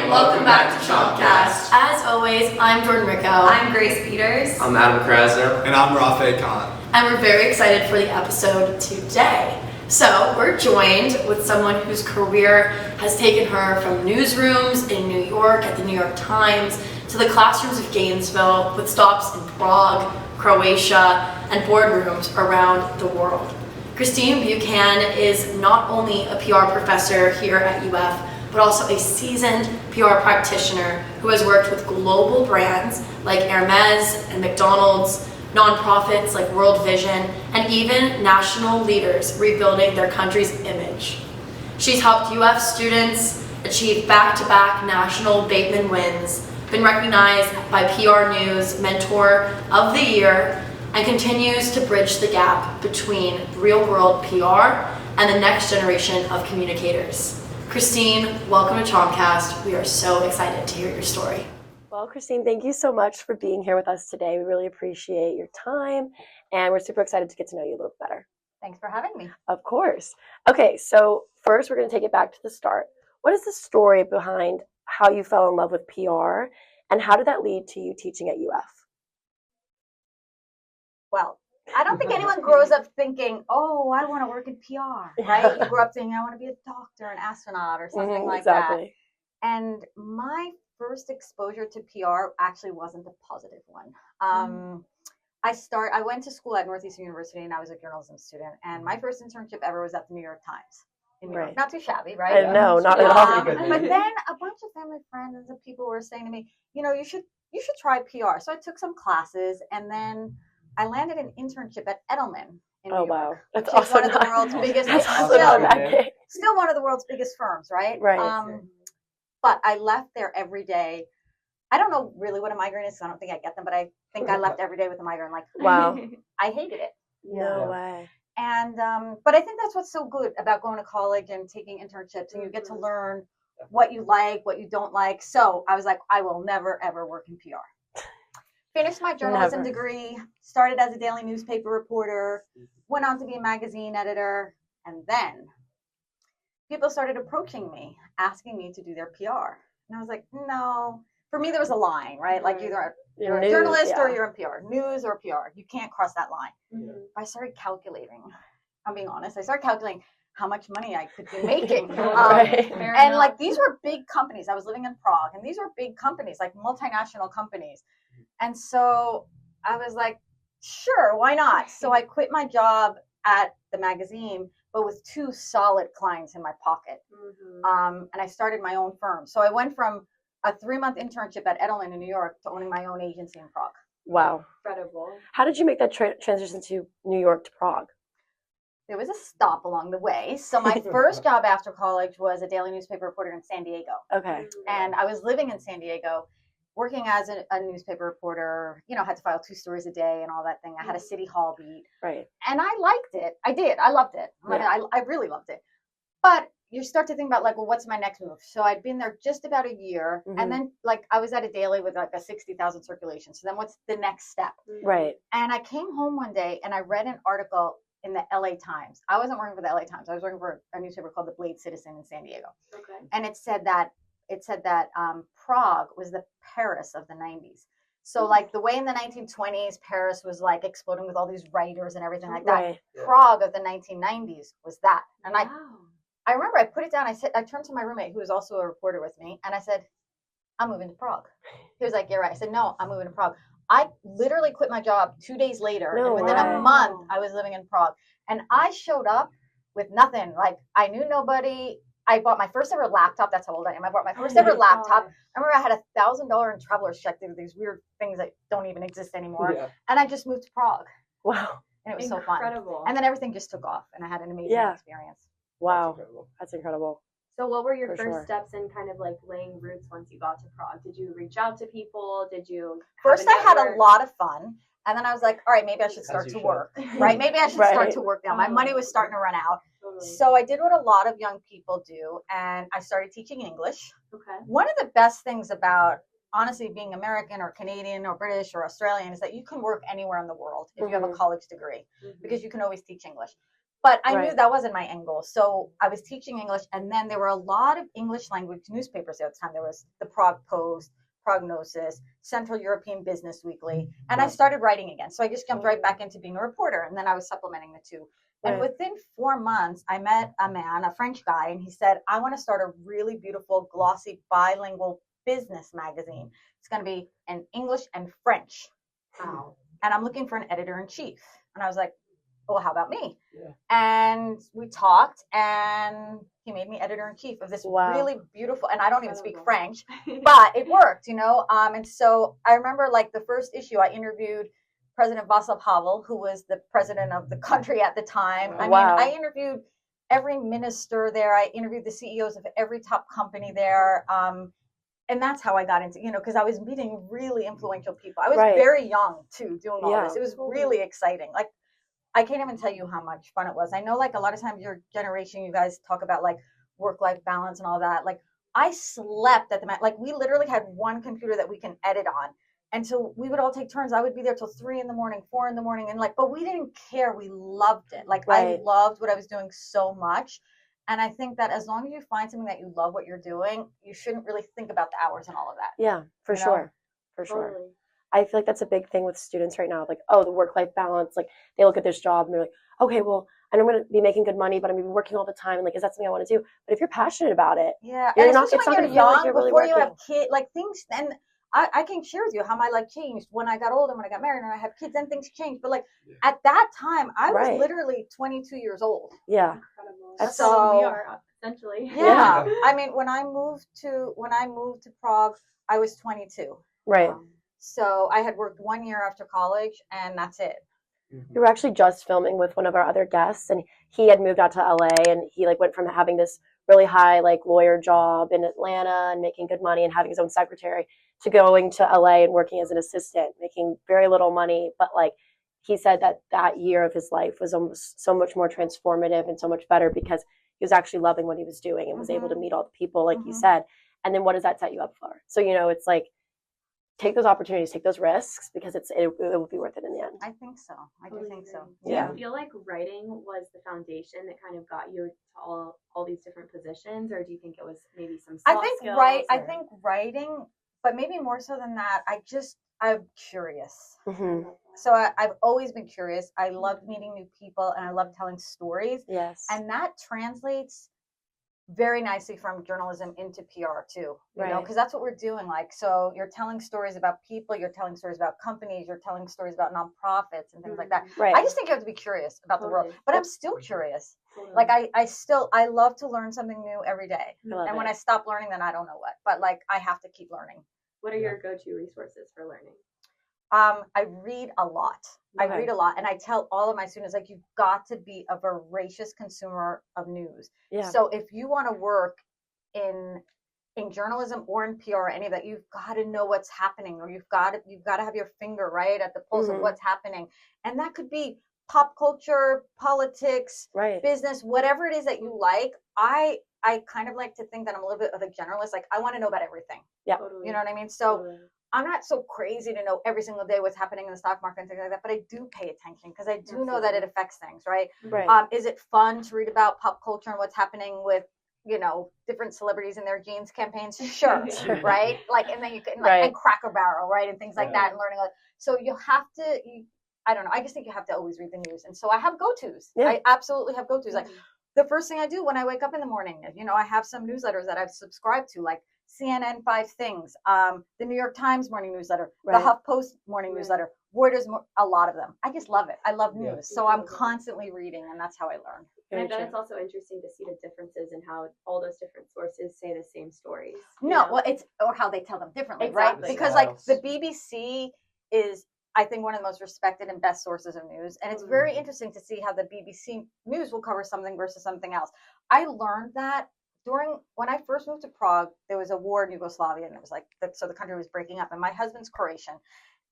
and welcome back to ChompCast. As always, I'm Jordan Ricco. I'm Grace Peters. I'm Adam Krasner. And I'm Rafe Khan. And we're very excited for the episode today. So we're joined with someone whose career has taken her from newsrooms in New York at the New York Times to the classrooms of Gainesville with stops in Prague, Croatia, and boardrooms around the world. Christine Bucan is not only a PR professor here at UF, but also a seasoned PR practitioner who has worked with global brands like Hermès and McDonald's, nonprofits like World Vision, and even national leaders rebuilding their country's image. She's helped UF students achieve back-to-back national Bateman wins, been recognized by PR News Mentor of the Year, and continues to bridge the gap between real-world PR and the next generation of communicators. Christine, welcome to ChompCast. We are so excited to hear your story. Well, Christine, thank you so much for being here with us today. We really appreciate your time, and we're super excited to get to know you a little bit better. Thanks for having me. Of course. Okay, so first we're going to take it back to the start. What is the story behind how you fell in love with PR, and how did that lead to you teaching at UF? Well, I don't think anyone grows up thinking, oh, I want to work in PR, right? You grow up thinking, I want to be a doctor, an astronaut, or something like exactly. that. And my first exposure to PR actually wasn't a positive one. I went to school at Northeastern University, and I was a journalism student. And my first internship ever was at the New York Times in New York. Not too shabby, right? No, not at all. But then a bunch of family friends and people were saying to me, you should try PR. So I took some classes, and then I landed an internship at Edelman in New York. Wow. That's which is awesome. one of the world's biggest, still one of the world's biggest firms, right? Right. But I left there every day. I don't know really what a migraine is, so I don't think I get them, but I think I left every day with a migraine. Like, wow. I hated it. No way. And, but I think that's what's so good about going to college and taking internships, and you get to learn what you like, what you don't like. So I was like, I will never, ever work in PR. Finished my journalism degree, started as a daily newspaper reporter, went on to be a magazine editor, and then people started approaching me, asking me to do their PR. And I was like, no. For me, there was a line, right? Like either you're a journalist or you're in PR, news or PR. You can't cross that line. I started calculating. I'm being honest. I started calculating how much money I could be making. And like these were big companies. I was living in Prague, and these were big companies, like multinational companies. And so I was like, sure, why not? So I quit my job at the magazine, but with 2 solid clients in my pocket. And I started my own firm. So I went from a 3-month internship at Edelman in New York to owning my own agency in Prague. Wow. Incredible. How did you make that transition to New York to Prague? There was a stop along the way. So my first job after college was a daily newspaper reporter in San Diego. Okay. And I was living in San Diego, working as a newspaper reporter, had to file 2 stories a day and all that thing. I had a city hall beat. Right. And I liked it. I did. I loved it. I really loved it. But you start to think about like, well, what's my next move? So I'd been there just about a year. And then like I was at a daily with like a 60,000 circulation. So then what's the next step? Right. And I came home one day and I read an article in the LA Times. I wasn't working for the LA Times. I was working for a newspaper called the Blade Citizen in San Diego. Okay. And it said that Prague was the Paris of the 90s. So like the way in the 1920s, Paris was like exploding with all these writers and everything like that. Right. Prague of the 1990s was that. And I remember I put it down. I turned to my roommate, who was also a reporter with me, and I said, I'm moving to Prague. He was like, you're right. I said, no, I'm moving to Prague. I literally quit my job 2 days later. And within a month, I was living in Prague. And I showed up with nothing. Like, I knew nobody. I bought my first ever laptop. That's how old I am. I bought my first ever laptop. I remember I had $1,000 in traveler's check through these weird things that don't even exist anymore. Yeah. And I just moved to Prague. Wow. And it was so fun. And then everything just took off, and I had an amazing experience. Wow. That's incredible. So what were your first steps in kind of like laying roots once you got to Prague? Did you reach out to people? Did you? First, I had a lot of fun. And then I was like, all right, maybe I should start to work, right? Maybe I should start to work now. My money was starting to run out. So I did what a lot of young people do, and I started teaching English. Okay. One of the best things about, honestly, being American or Canadian or British or Australian is that you can work anywhere in the world if you have a college degree, because you can always teach English. But I knew that wasn't my end goal. So I was teaching English, and then there were a lot of English language newspapers at the time. There was the Prague Post, Prognosis, Central European Business Weekly, and I started writing again. So I just jumped right back into being a reporter, and then I was supplementing the two. And within 4 months, I met a man, a French guy, and he said, I want to start a really beautiful, glossy, bilingual business magazine. It's going to be in English and French. Wow. And I'm looking for an editor-in-chief. And I was like, well, how about me? Yeah. And we talked, and he made me editor-in-chief of this really beautiful, and I don't even speak French, but it worked, you know? And so I remember, like, the first issue, I interviewed President Václav Havel, who was the president of the country at the time. I mean, I interviewed every minister there. I interviewed the CEOs of every top company there. And that's how I got into, you know, because I was meeting really influential people. I was very young, too, doing all this. It was really exciting. Like, I can't even tell you how much fun it was. I know, like, a lot of times your generation, you guys talk about, like, work-life balance and all that. Like, I slept at like, we literally had one computer that we can edit on. And so we would all take turns. I would be there till 3 a.m, 4 a.m, and like, but we didn't care. We loved it. Like, I loved what I was doing so much. And I think that as long as you find something that you love what you're doing, you shouldn't really think about the hours and all of that. Yeah, for sure. For sure. I feel like that's a big thing with students right now. Like, oh, the work-life balance. Like, they look at this job and they're like, okay, well, and I'm going to be making good money, but I'm going to be working all the time. And like, is that something I want to do? But if you're passionate about it, and especially when you're young, before you have kids, like things, and I can share with you how my life changed when I got older, when I got married, and I had kids, and things changed. But like at that time, I was literally 22 years old. Yeah, that's so we are essentially. Yeah, I mean, when I moved to Prague, I was 22. Right. So I had worked 1 year after college, and that's it. We were actually just filming with one of our other guests, and he had moved out to LA, and he like went from having this really high like lawyer job in Atlanta and making good money and having his own secretary to going to LA and working as an assistant, making very little money. But like he said that year of his life was almost so much more transformative and so much better because he was actually loving what he was doing and was able to meet all the people, like you said. And then what does that set you up for? So, you know, it's like, take those opportunities, take those risks, because it will be worth it in the end. I think so. I do think so. Do you feel like writing was the foundation that kind of got you to all these different positions, or do you think it was maybe some soft skills? I think writing, but maybe more so than that, I'm curious. So I've always been curious. I loved meeting new people, and I love telling stories. Yes. And that translates very nicely from journalism into PR too, you know, because that's what we're doing. Like, so you're telling stories about people, you're telling stories about companies, you're telling stories about nonprofits and things like that. I just think you have to be curious about the world, but I'm still curious. Like I love to learn something new every day. And when I stop learning, then I don't know what, but like, I have to keep learning. What are your go-to resources for learning? I read a lot. I read a lot, and I tell all of my students, like, you've got to be a voracious consumer of news. Yeah. So if you want to work in journalism or in PR or any of that, you've got to know what's happening, or you've got to have your finger right at the pulse of what's happening. And that could be pop culture, politics, business, whatever it is that you like. I kind of like to think that I'm a little bit of a generalist. Like, I want to know about everything. Yeah. Totally. You know what I mean? So I'm not so crazy to know every single day what's happening in the stock market and things like that, but I do pay attention because I do know that it affects things, right? Is it fun to read about pop culture and what's happening with, you know, different celebrities and their jeans campaigns? Sure, right? Like, and then you can, like, and Cracker Barrel, right? And things like that, and learning. So you have to, I don't know, I just think you have to always read the news. And so I have go-tos. Yeah. I absolutely have go-tos. Like, the first thing I do when I wake up in the morning, you know, I have some newsletters that I've subscribed to, like CNN 5 Things, the New York Times morning newsletter, the HuffPost morning newsletter, Reuters, a lot of them. I just love it. I love news. So I'm constantly reading, and that's how I learn. And I bet it's also interesting to see the differences in how all those different sources say the same stories. No, well, it's, or how they tell them differently, right? Because like the BBC is, I think, one of the most respected and best sources of news. And it's very interesting to see how the BBC News will cover something versus something else. I learned that when I first moved to Prague, there was a war in Yugoslavia, and it was like, so the country was breaking up, and my husband's Croatian,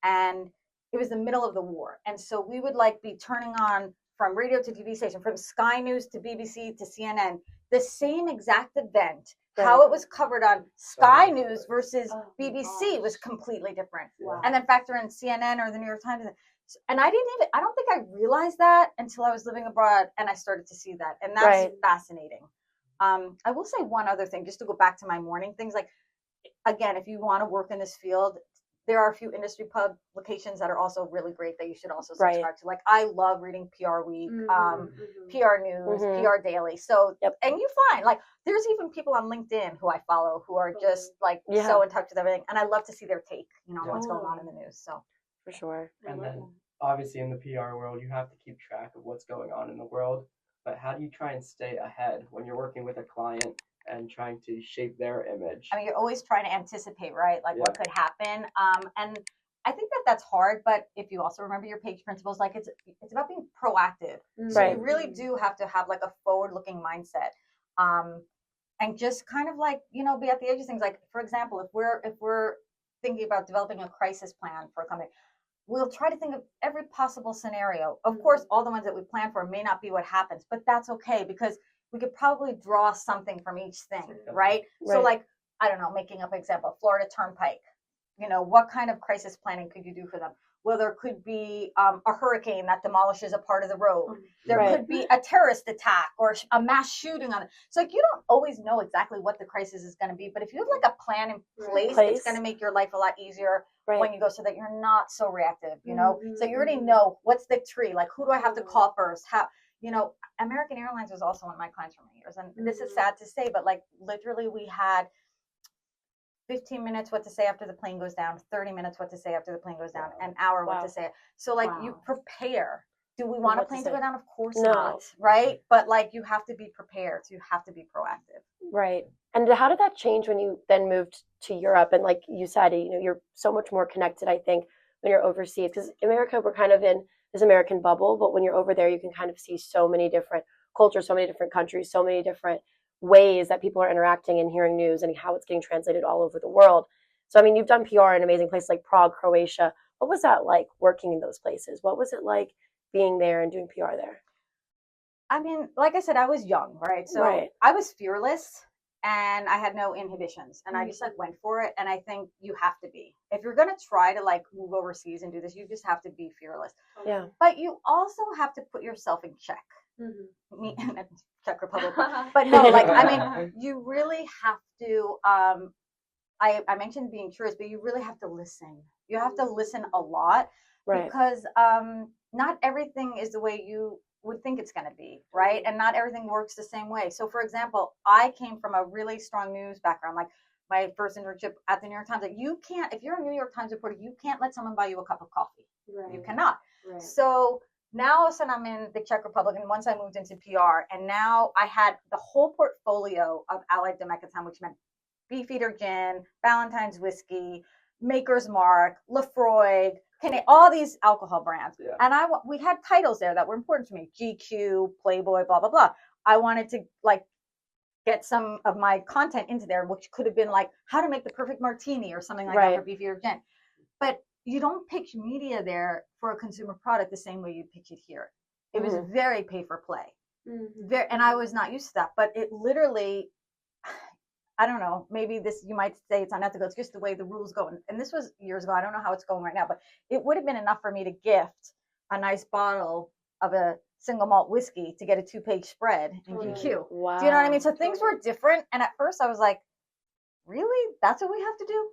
and it was the middle of the war. And so we would like be turning on from radio to TV station, from Sky News to BBC to CNN, the same exact event. How it was covered on Sky News versus BBC was completely different. Wow. And then factor in CNN or the New York Times. And I don't think I realized that until I was living abroad and I started to see that. And that's fascinating. I will say one other thing, just to go back to my morning things. Like, again, if you want to work in this field, there are a few industry publications that are also really great that you should also subscribe to. Like, I love reading PR Week, PR News, PR Daily. So, and you find, like, there's even people on LinkedIn who I follow who are just, like, so in touch with everything. And I love to see their take, you know, on what's going on in the news. So, for sure. And then, obviously, in the PR world, you have to keep track of what's going on in the world. But how do you try and stay ahead when you're working with a client and trying to shape their image? I mean, you're always trying to anticipate, right? Like what could happen. And I think that that's hard, but if you also remember your page principles, like it's about being proactive. So you really do have to have like a forward-looking mindset. And just kind of like, you know, be at the edge of things. Like, for example, if we're thinking about developing a crisis plan for a company, we'll try to think of every possible scenario. Of course, all the ones that we plan for may not be what happens, but that's okay because we could probably draw something from each thing, right? So like, I don't know, making up an example, Florida Turnpike, you know, what kind of crisis planning could you do for them? Well, there could be a hurricane that demolishes a part of the road. There could be a terrorist attack or a mass shooting on it. So like, you don't always know exactly what the crisis is going to be, but if you have like a plan in place, it's going to make your life a lot easier when you go so that you're not so reactive, you know? So you already know what's the tree, like who do I have to call first? How, you know, American Airlines was also one of my clients for many years. And this is sad to say, but like literally we had 15 minutes what to say after the plane goes down, 30 minutes what to say after the plane goes down, an hour what to say. So like you prepare. Do we want a plane to go down? Of course not, right? But like you have to be prepared. So you have to be proactive. Right. And how did that change when you then moved to Europe? And like you said, you know, you're so much more connected, I think, when you're overseas. Because America, we're kind of in this American bubble, but when you're over there, you can kind of see so many different cultures, so many different countries, so many different ways that people are interacting and hearing news and how it's getting translated all over the world. So, I mean, you've done PR in amazing places like Prague, Croatia. What was that like working in those places? What was it like being there and doing PR there? I mean, like I said, I was young, right? So I was fearless and I had no inhibitions and I just like went for it. And I think you have to be, if you're going to try to like move overseas and do this, you just have to be fearless. Yeah. But you also have to put yourself in check. Me and Czech Republic, but no, like I mean, you really have to. I mentioned being curious, but you really have to listen. You have to listen a lot because not everything is the way you would think it's going to be, right? And not everything works the same way. So, for example, I came from a really strong news background, like my first internship at the New York Times. Like you can't, if you're a New York Times reporter, you can't let someone buy you a cup of coffee. You cannot. So. Now, all of a sudden, I'm in the Czech Republic, and once I moved into PR, and now I had the whole portfolio of Allied Domecatán, which meant Beefeater Gin, Valentine's Whiskey, Maker's Mark, Lefroy, all these alcohol brands. And we had titles there that were important to me, GQ, Playboy, blah, blah, blah. I wanted to, like, get some of my content into there, which could have been, like, how to make the perfect martini or something like that for Beefeater Gin. But you don't pitch media there for a consumer product the same way you pitch it here. It was very pay for play. And I was not used to that, but it literally, I don't know, maybe this, you might say it's unethical. It's just the way the rules go. And this was years ago. I don't know how it's going right now, but it would have been enough for me to gift a nice bottle of a single malt whiskey to get a 2-page spread in GQ. Wow. Do you know what I mean? So things were different. And at first I was like, really? That's what we have to do?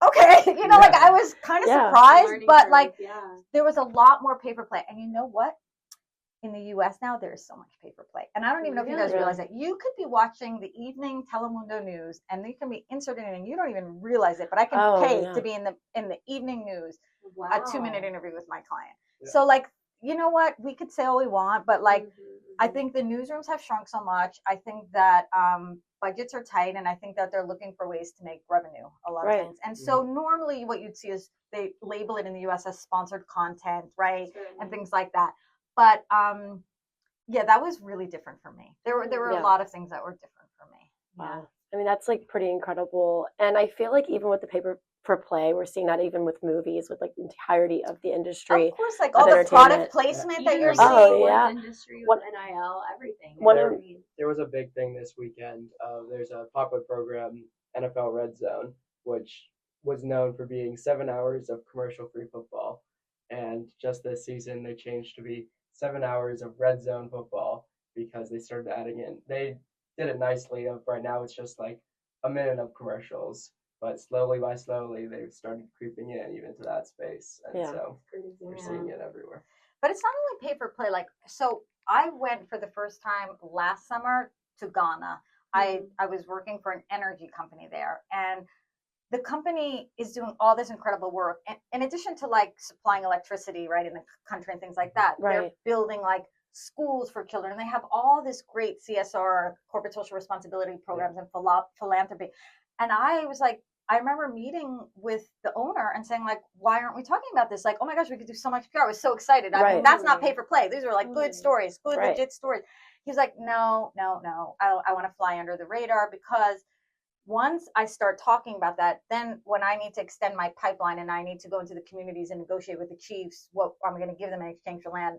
Okay, you know, like I was kind of surprised, but like there was a lot more pay for play. And you know what? In the US now, there's so much pay for play. And I don't even know if you guys realize that. You could be watching the evening Telemundo news and they can be inserted in and you don't even realize it, but I can pay to be in the evening news, a 2-minute interview with my client. So like, you know what? We could say all we want, but like, I think the newsrooms have shrunk so much. I think that budgets are tight, and I think that they're looking for ways to make revenue, a lot of things. And so normally what you'd see is they label it in the US as sponsored content, right? And things like that. But yeah, that was really different for me. There were a lot of things that were different for me. Wow. I mean, that's like pretty incredible. And I feel like even with the pay for play, we're seeing that even with movies, with like the entirety of the industry. Of course, like all the product placement that you're seeing. Industry with NIL, everything. There was a big thing this weekend. There's a popular program, NFL Red Zone, which was known for being 7 hours of commercial-free football. and just this season they changed to be 7 hours of red zone football because they started adding in. They did it nicely. Right now it's just like a minute of commercials, but slowly by slowly they've started creeping in even to that space, and so we're seeing it everywhere. But it's not only pay for play. Like, so I went for the first time last summer to Ghana. I was working for an energy company there, and the company is doing all this incredible work. And in addition to like supplying electricity, right, in the country and things like that, they're building like schools for children. And they have all this great CSR, corporate social responsibility programs and philanthropy. And I was like, I remember meeting with the owner and saying like, why aren't we talking about this? Like, oh my gosh, we could do so much PR. I was so excited. I mean, that's not pay for play. These are like good stories, good legit stories. He was like, no. I want to fly under the radar, because once I start talking about that, then when I need to extend my pipeline and I need to go into the communities and negotiate with the chiefs what I'm going to give them in exchange for land,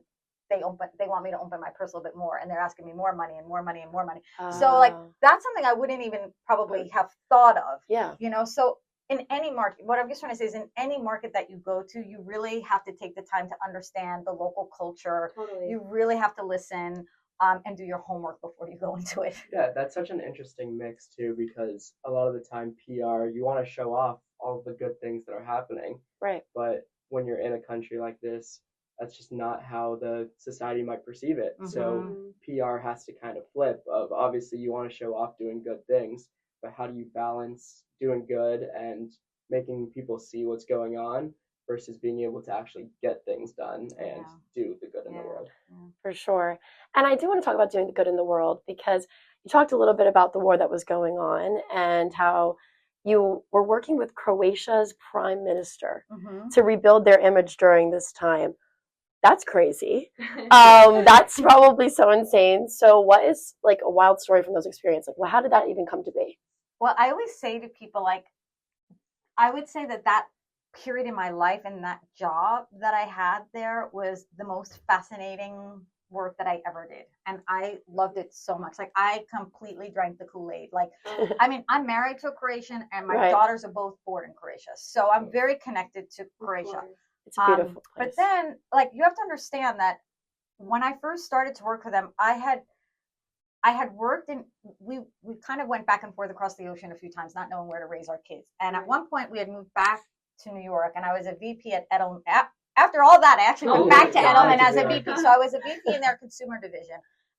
they want me to open my purse a little bit more, and they're asking me more money and more money and more money. So like that's something I wouldn't even probably have thought of. Yeah. You know, so in any market, what I'm just trying to say is in any market that you go to, you really have to take the time to understand the local culture. Totally. You really have to listen. And do your homework before you go into it. Yeah, that's such an interesting mix too, because a lot of the time PR, you want to show off all of the good things that are happening. Right. But when you're in a country like this, that's just not how the society might perceive it. Mm-hmm. So PR has to kind of flip of, obviously you want to show off doing good things, but how do you balance doing good and making people see what's going on versus being able to actually get things done and do the good in the world. For sure. And I do want to talk about doing the good in the world, because you talked a little bit about the war that was going on and how you were working with Croatia's Prime Minister to rebuild their image during this time. That's crazy. That's probably so insane. So what is like a wild story from those experiences? Like, well, how did that even come to be? Well, I always say to people, like, I would say that period in my life and that job that I had there was the most fascinating work that I ever did. And I loved it so much. Like, I completely drank the Kool-Aid. Like, I mean, I'm married to a Croatian and my daughters are both born in Croatia. So I'm very connected to Croatia. It's a beautiful place. But then, like, you have to understand that when I first started to work for them, I had worked in, we kind of went back and forth across the ocean a few times, not knowing where to raise our kids. And at one point we had moved back to New York, and I was a VP at Edelman. After all that, I actually went back to Edelman as a VP. So I was a VP in their consumer division.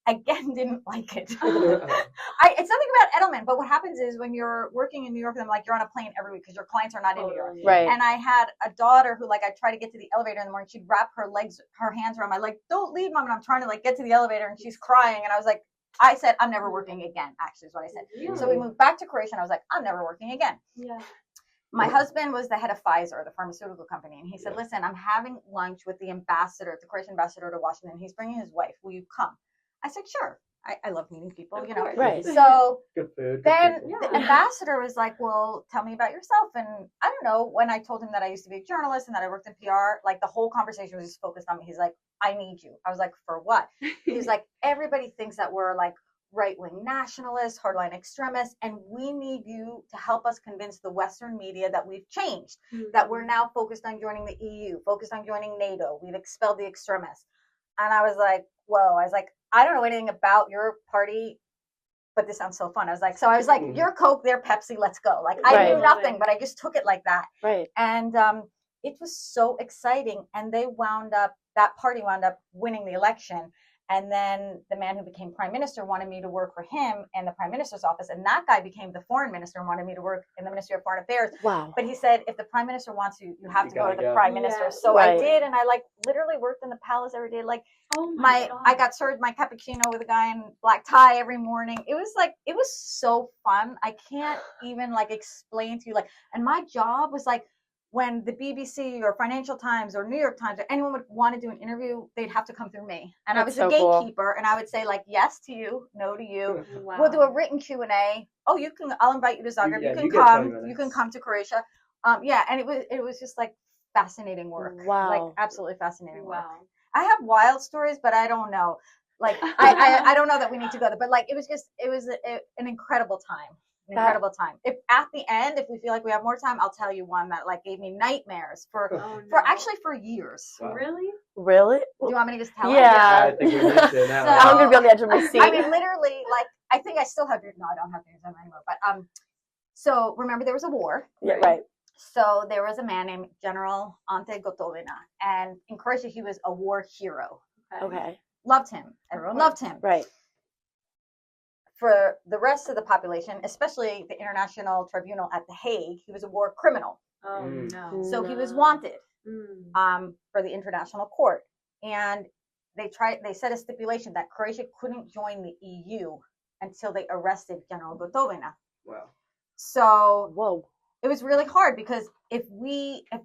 Again, didn't like it. It's something about Edelman, but what happens is when you're working in New York, like, you're on a plane every week because your clients are not in New York. Right. And I had a daughter who, like, I try to get to the elevator in the morning. She'd wrap her hands around my leg. Don't leave, Mom. And I'm trying to, like, get to the elevator, and she's crying. And I said, I'm never working again, actually, is what I said. Really? So we moved back to Croatia, and I was like, I'm never working again. Yeah. My husband was the head of Pfizer, the pharmaceutical company, and he said, listen, I'm having lunch with the ambassador, the Croatian ambassador to Washington. He's bringing his wife. Will you come? I said, sure. I love meeting people, you know. Right. So good food. Then the ambassador was like, well, tell me about yourself. And I don't know, when I told him that I used to be a journalist and that I worked in PR, like, the whole conversation was just focused on me. He's like, I need you. I was like, for what? He's like, everybody thinks that we're like right-wing nationalists, hardline extremists, and we need you to help us convince the Western media that we've changed, that we're now focused on joining the EU, focused on joining NATO. We've expelled the extremists. And I was like, whoa. I was like, I don't know anything about your party, but this sounds so fun. I was like, you're Coke, they're Pepsi, let's go. Like, I knew nothing, but I just took it like that. Right. And it was so exciting. And that party wound up winning the election. And then the man who became prime minister wanted me to work for him in the prime minister's office. And that guy became the foreign minister and wanted me to work in the Ministry of Foreign Affairs. Wow. But he said, if the prime minister wants you, you have to go to the prime minister. So I did. And I, like, literally worked in the palace every day. Like, I got served my cappuccino with a guy in black tie every morning. It was so fun. I can't even, like, explain to you, like, and my job was like, when the BBC or Financial Times or New York Times or anyone would want to do an interview, they'd have to come through me. And I was the gatekeeper, and I would say, like, yes to you, no to you. Wow. We'll do a written Q&A. Oh, I'll invite you to Zagreb. You can come to Croatia. And it was just, like, fascinating work. Wow. Like, absolutely fascinating work. I have wild stories, but I don't know. Like, I don't know that we need to go there, but, like, it was an incredible time. incredible time. If at the end, if we feel like we have more time, I'll tell you one that like gave me nightmares for years. Wow. Really? Do you want me to just tell Yeah. I think we need to now. So- I'm gonna be on the edge of my seat. I mean, literally, like, I think I still have your, no, I don't have yours anymore, but, so remember there was a war. Yeah, right. So there was a man named General Ante Gotovina, and in Croatia, he was a war hero. Okay. Loved him. Everyone loved him. Right. For the rest of the population, especially the International Tribunal at The Hague, he was a war criminal. Oh no. So he was wanted Mm. for the international court. And they set a stipulation that Croatia couldn't join the EU until they arrested General Gotovina. Wow. So Whoa. it was really hard because if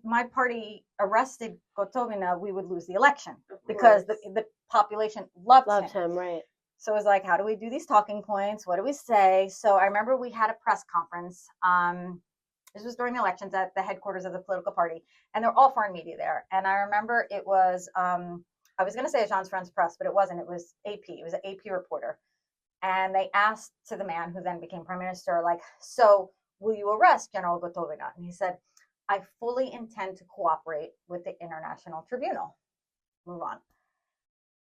my party arrested Gotovina, we would lose the election because the population loved him. Right. So it was like, how do we do these talking points? What do we say? So I remember we had a press conference. This was during the elections at the headquarters of the political party, and they're all foreign media there. And I remember it was, I was going to say Agence France Presse, but it wasn't. It was AP. It was an AP reporter. And they asked to the man who then became prime minister, like, so will you arrest General Gotovina? And he said, I fully intend to cooperate with the International Tribunal. Move on.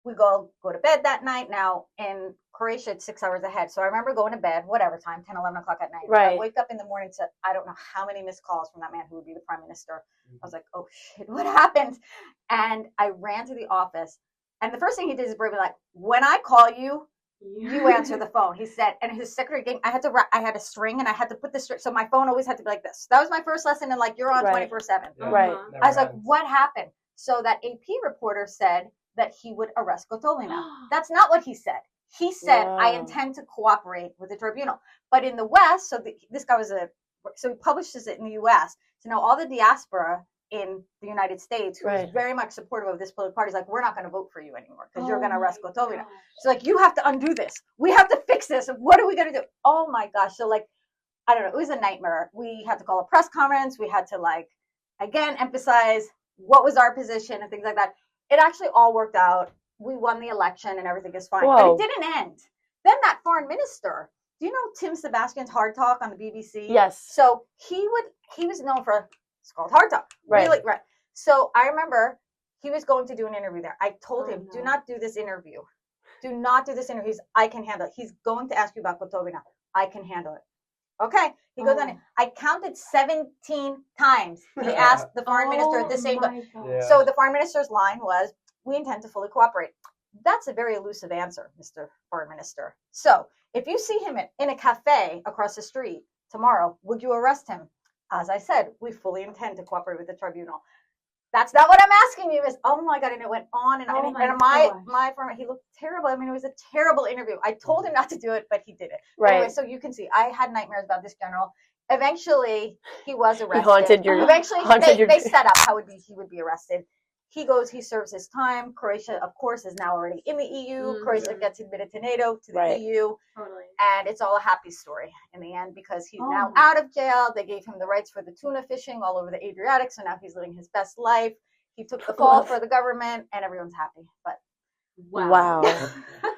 We go to bed that night. Now, in Croatia, it's 6 hours ahead. So I remember going to bed, whatever time, 10, 11 o'clock at night. Right. I wake up in the morning to, I don't know how many missed calls from that man who would be the prime minister. I was like, oh, shit, what happened? And I ran to the office. And the first thing he did is bring me like, when I call you, you answer the phone. He said, and his secretary gave, I had a string and I had to put the string. So my phone always had to be like this. That was my first lesson in like, you're on 24/7. Yeah, Right. I was like, what happened? So that AP reporter said that he would arrest Gotovina. That's not what he said. He said, Wow. I intend to cooperate with the tribunal. But in the West, this guy was so he publishes it in the US. So now all the diaspora in the United States, who is very much supportive of this political party, is like, we're not going to vote for you anymore because you're going to arrest Gotovina. So like, you have to undo this. We have to fix this. What are we going to do? Oh my gosh. So like, I don't know. It was a nightmare. We had to call a press conference. We had to like, again, emphasize what was our position and things like that. It actually all worked out. We won the election and everything is fine. Whoa. But it didn't end. Then that foreign minister, do you know Tim Sebastian's Hard Talk on the BBC? Yes. So he was known for, it's called Hard Talk. Right. Really, right. So I remember he was going to do an interview there. I told him, do not do this interview. Do not do this interview. I can handle it. He's going to ask you about Gotovina. I can handle it. Okay. He goes on. I counted 17 times. He asked the foreign minister at the same time. Yeah. So the foreign minister's line was, we intend to fully cooperate. That's a very elusive answer, Mr. Foreign Minister. So if you see him in a cafe across the street tomorrow, would you arrest him? As I said, we fully intend to cooperate with the tribunal. That's not what I'm asking you. Is oh my God, and it went on and on. And my foreman, he looked terrible. I mean, it was a terrible interview. I told him not to do it, but he did it. Right. Anyway, so you can see, I had nightmares about this general. Eventually, he was arrested. He haunted your. Eventually, haunted they set up how he would be arrested. He goes, he serves his time. Croatia, of course, is now already in the EU. Mm-hmm. Croatia gets admitted to NATO, to the Right. EU. Totally. And it's all a happy story in the end because he's now out of jail. They gave him the rights for the tuna fishing all over the Adriatic. So now he's living his best life. He took the fall for the government and everyone's happy. But Wow.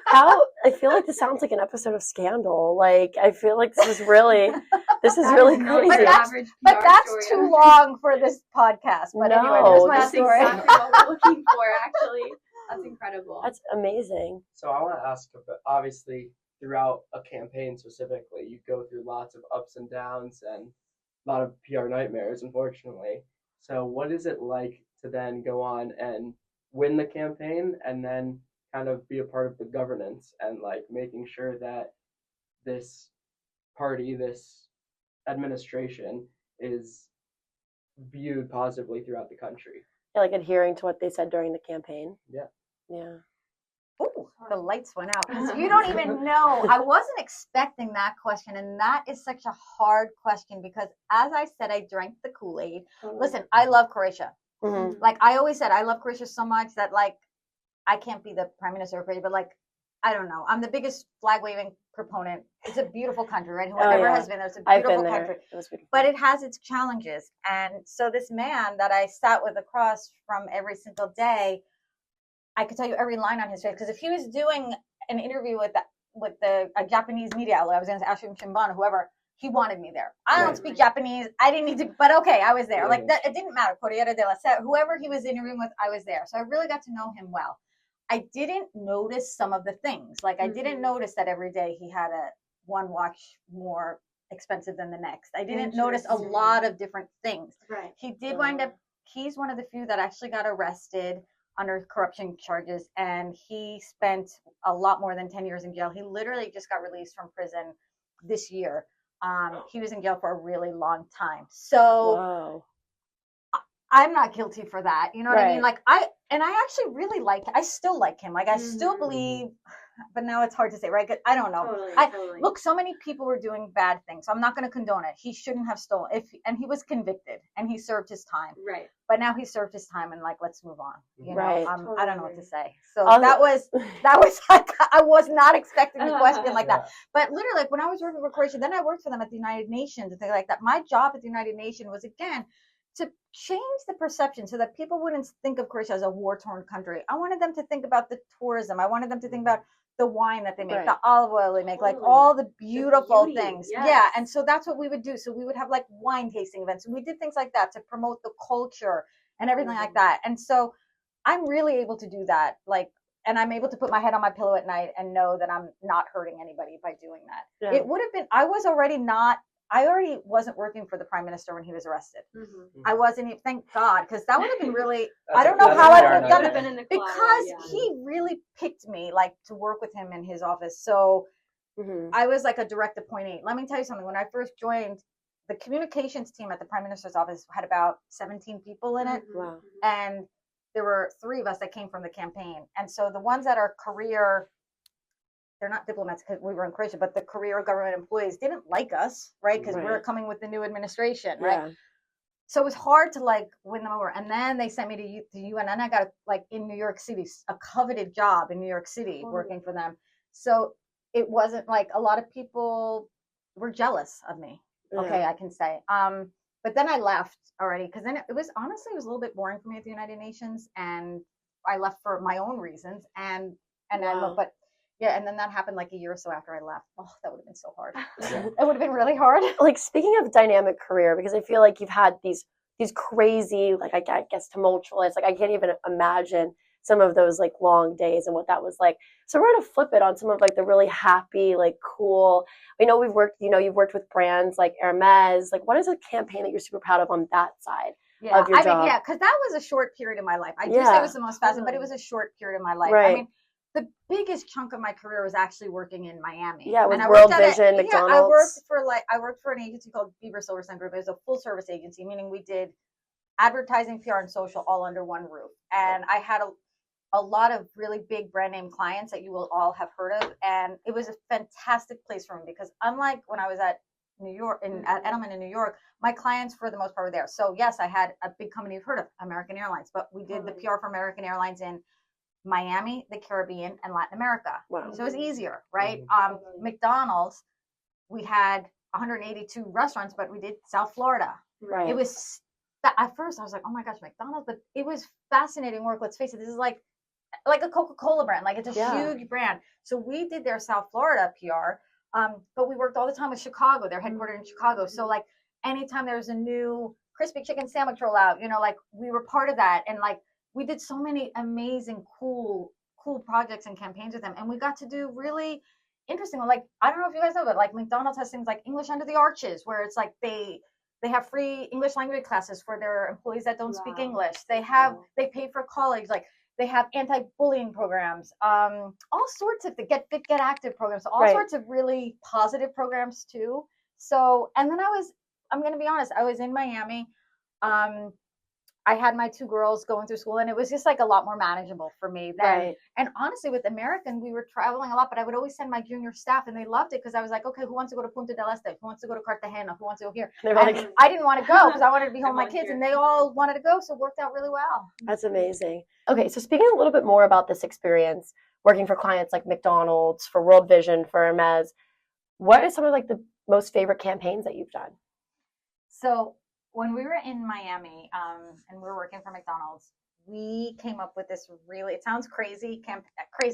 How I feel like this sounds like an episode of Scandal. Like I feel like this is really crazy. But that's too long for this podcast. But anyway, there's my That's story. exactly what we're looking for, actually. That's incredible. That's amazing. So I want to ask, obviously, throughout a campaign specifically, you go through lots of ups and downs and a lot of PR nightmares, unfortunately. So what is it like to then go on and win the campaign and then kind of be a part of the governance and like making sure that this party, this administration is viewed positively throughout the country? Yeah, like adhering to what they said during the campaign. Yeah. Yeah. Ooh, the lights went out. 'Cause you don't even know. I wasn't expecting that question. And that is such a hard question because, as I said, I drank the Kool-Aid. Listen, I love Croatia. Mm-hmm. Like, I always said, I love Croatia so much that, like, I can't be the prime minister of Croatia, but, like, I don't know. I'm the biggest flag-waving proponent. It's a beautiful country, right? Whoever has been there, it's a I've beautiful been there. country. It was beautiful. But it has its challenges. And so this man that I sat with across from every single day, I could tell you every line on his face. Because if he was doing an interview with a Japanese media outlet, I was going to ask him Shimbana, whoever, he wanted me there. I don't speak Japanese. I didn't need to, but okay, I was there. Like that, it didn't matter. Corriere della Sera, whoever he was interviewing with, I was there. So I really got to know him well. I didn't notice some of the things. Like I didn't notice that every day he had one watch more expensive than the next. I didn't notice a lot of different things. Right. He did wind up, he's one of the few that actually got arrested under corruption charges, and he spent a lot more than 10 years in jail. He literally just got released from prison this year. He was in jail for a really long time. So I'm not guilty for that. You know what I mean? Like I actually really I still like him. Like I still believe, but now it's hard to say, right? 'Cause I don't know. Totally. Look, so many people were doing bad things. So I'm not going to condone it. He shouldn't have stolen. And he was convicted and he served his time. Right. But now he served his time and like, let's move on. You know, I don't know what to say. So I'll- that was like, I was not expecting a question like that. But literally, like when I was working for Croatia, then I worked for them at the United Nations and things like that. My job at the United Nations was, again, to change the perception so that people wouldn't think of Croatia as a war-torn country. I wanted them to think about the tourism. I wanted them to think about the wine that they make, the olive oil they make, like all the beautiful things. Yes. Yeah. And so that's what we would do. So we would have like wine tasting events. And we did things like that to promote the culture and everything like that. And so I'm really able to do that. Like, and I'm able to put my head on my pillow at night and know that I'm not hurting anybody by doing that. Yeah. It would have been, I already wasn't working for the Prime Minister when he was arrested. I wasn't even, thank God, because that would have been really, I don't know how I would have done it, because he really picked me like to work with him in his office. So I was like a direct appointee. Let me tell you something. When I first joined, the communications team at the Prime Minister's office had about 17 people in it. Wow. And there were 3 of us that came from the campaign. And so the ones that are career, they're not diplomats because we were in Croatia, but the career government employees didn't like us, right? Because we were coming with the new administration, right? Yeah. So it was hard to like win them over. And then they sent me to UN, and I got like in New York City, a coveted job in New York City working for them. So it wasn't like a lot of people were jealous of me. Okay, I can say. But then I left already because then it was honestly, it was a little bit boring for me at the United Nations, and I left for my own reasons. And and then that happened like a year or so after I left. Oh, that would have been so hard. It would have been really hard. Like speaking of dynamic career, because I feel like you've had these crazy, like I guess tumultuous, like I can't even imagine some of those like long days and what that was like. So we're gonna flip it on some of like the really happy, like cool. I know you've worked with brands like Hermès. Like what is a campaign that you're super proud of on that side? Yeah, of your job? Mean, because that was a short period of my life. I do say it was the most fascinating, but it was a short period of my life. Right. I mean, the biggest chunk of my career was actually working in Miami. Yeah, with World Vision, McDonald. Yeah, I worked for an agency called Bieber Silverstein Group. It was a full service agency, meaning we did advertising, PR, and social all under one roof. And I had a lot of really big brand name clients that you will all have heard of. And it was a fantastic place for me because unlike when I was at New York, at Edelman in New York, my clients for the most part were there. So yes, I had a big company you've heard of, American Airlines, but we did the PR for American Airlines in Miami, the Caribbean, and Latin America. Wow. So it was easier, right? McDonald's, we had 182 restaurants, but we did South Florida. Right. It was, at first I was like, oh my gosh, McDonald's, but it was fascinating work. Let's face it, this is like a Coca-Cola brand. Like it's a huge brand. So we did their South Florida PR, but we worked all the time with Chicago. They're headquartered in Chicago. So like anytime there was a new crispy chicken sandwich rollout, like we were part of that. And like, we did so many amazing, cool projects and campaigns with them. And we got to do really interesting, like, I don't know if you guys know, but like McDonald's has things like English Under the Arches, where it's like they have free English language classes for their employees that don't speak English. They pay for college, like they have anti-bullying programs, all sorts of get fit, get active programs, all sorts of really positive programs too. So, and then I'm going to be honest, I was in Miami. I had my 2 girls going through school, and it was just like a lot more manageable for me then. Right. And honestly, with American, we were traveling a lot, but I would always send my junior staff, and they loved it because I was like, okay, who wants to go to Punta del Este? Who wants to go to Cartagena? Who wants to go here? Like, I didn't want to go because I wanted to be home with my kids, and they all wanted to go, so it worked out really well. That's amazing. Okay, so speaking a little bit more about this experience, working for clients like McDonald's, for World Vision, for Hermès, what are some of like the most favorite campaigns that you've done? So when we were in Miami and we were working for McDonald's, we came up with this really, it sounds crazy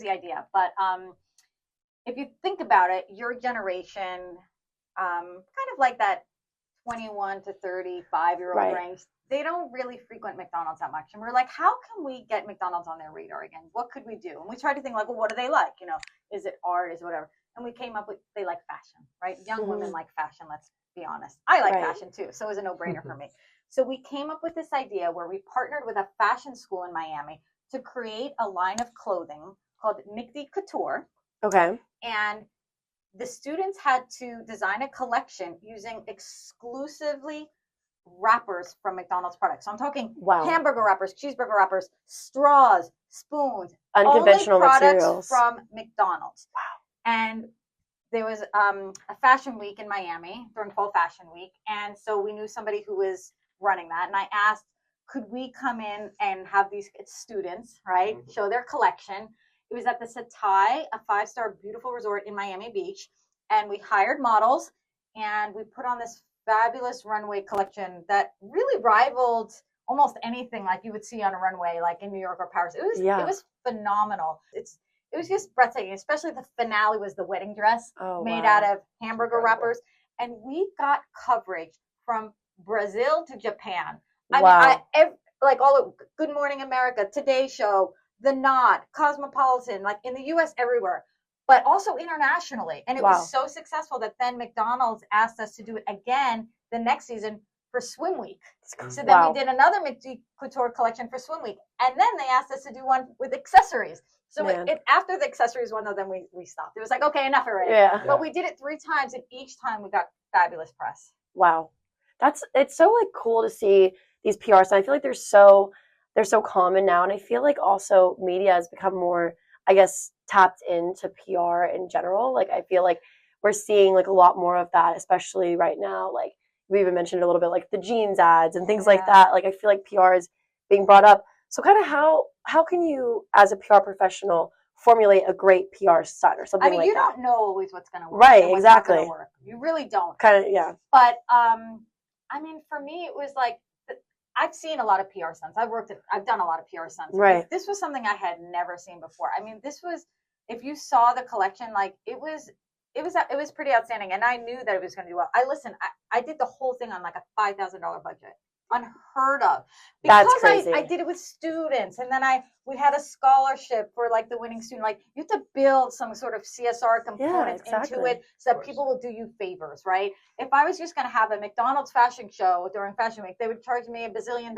idea, but if you think about it, your generation kind of like that 21 to 35-year-old range, they don't really frequent McDonald's that much. And we're like, how can we get McDonald's on their radar again? What could we do? And we tried to think like, well, what do they like? You know, is it art? Is it whatever? And we came up with, they like fashion, right? Young women like fashion, let's be honest. I like fashion too, so it was a no-brainer for me. So we came up with this idea where we partnered with a fashion school in Miami to create a line of clothing called McD Couture. Okay. And the students had to design a collection using exclusively wrappers from McDonald's products. So I'm talking hamburger wrappers, cheeseburger wrappers, straws, spoons, unconventional materials from McDonald's. Wow. And there was a fashion week in Miami during Fall Fashion Week. And so we knew somebody who was running that. And I asked, could we come in and have these students, right, show their collection? It was at the Satai, a 5-star beautiful resort in Miami Beach. And we hired models and we put on this fabulous runway collection that really rivaled almost anything like you would see on a runway, like in New York or Paris. It was phenomenal. It was just breathtaking, especially the finale was the wedding dress made out of hamburger wrappers. And we got coverage from Brazil to Japan. I mean, like all of Good Morning America, Today Show, The Knot, Cosmopolitan, like in the U.S. everywhere, but also internationally. And it was so successful that then McDonald's asked us to do it again the next season for Swim Week. So then we did another McD Couture collection for Swim Week. And then they asked us to do one with accessories. So after the accessories one, though, then we stopped. It was like, okay, enough already. But we did it 3 times, and each time we got fabulous press. Wow. It's so like cool to see these PRs. And I feel like they're so common now. And I feel like also media has become more, I guess, tapped into PR in general. Like I feel like we're seeing like a lot more of that, especially right now. Like we even mentioned it a little bit, like the jeans ads and things like that. Like I feel like PR is being brought up. So kind of how can you, as a PR professional, formulate a great PR stunt or something like that? I mean, you don't know always what's going to work. Right, exactly. Not work. You really don't. Kind of, yeah. But I mean, for me, it was like, I've seen a lot of PR stunts. I've done a lot of PR stunts. Right. This was something I had never seen before. I mean, this was, if you saw the collection, like it was pretty outstanding. And I knew that it was going to do well. I did the whole thing on like a $5,000 budget. Unheard of. Because that's crazy. I did it with students, and then we had a scholarship for like the winning student. Like you have to build some sort of CSR components into it so that people will do you favors, right? If I was just going to have a McDonald's fashion show during Fashion Week, they would charge me $1 bazillion,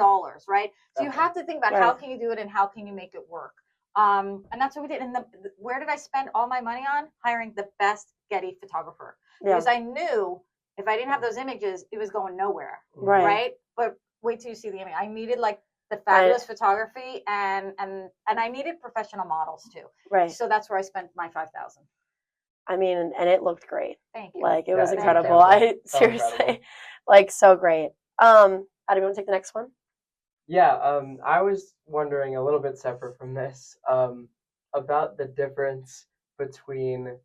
right? So you have to think about how can you do it and how can you make it work. And that's what we did. And where did I spend all my money on? Hiring the best Getty photographer, because I knew if I didn't have those images, it was going nowhere, right? But wait till you see the image. I needed like the fabulous photography and I needed professional models too. Right. So that's where I spent my $5,000. I mean, and it looked great. Thank you. Like it was incredible. I seriously, like so great. Adam, you want to take the next one? Yeah. I was wondering a little bit separate from this, about the difference between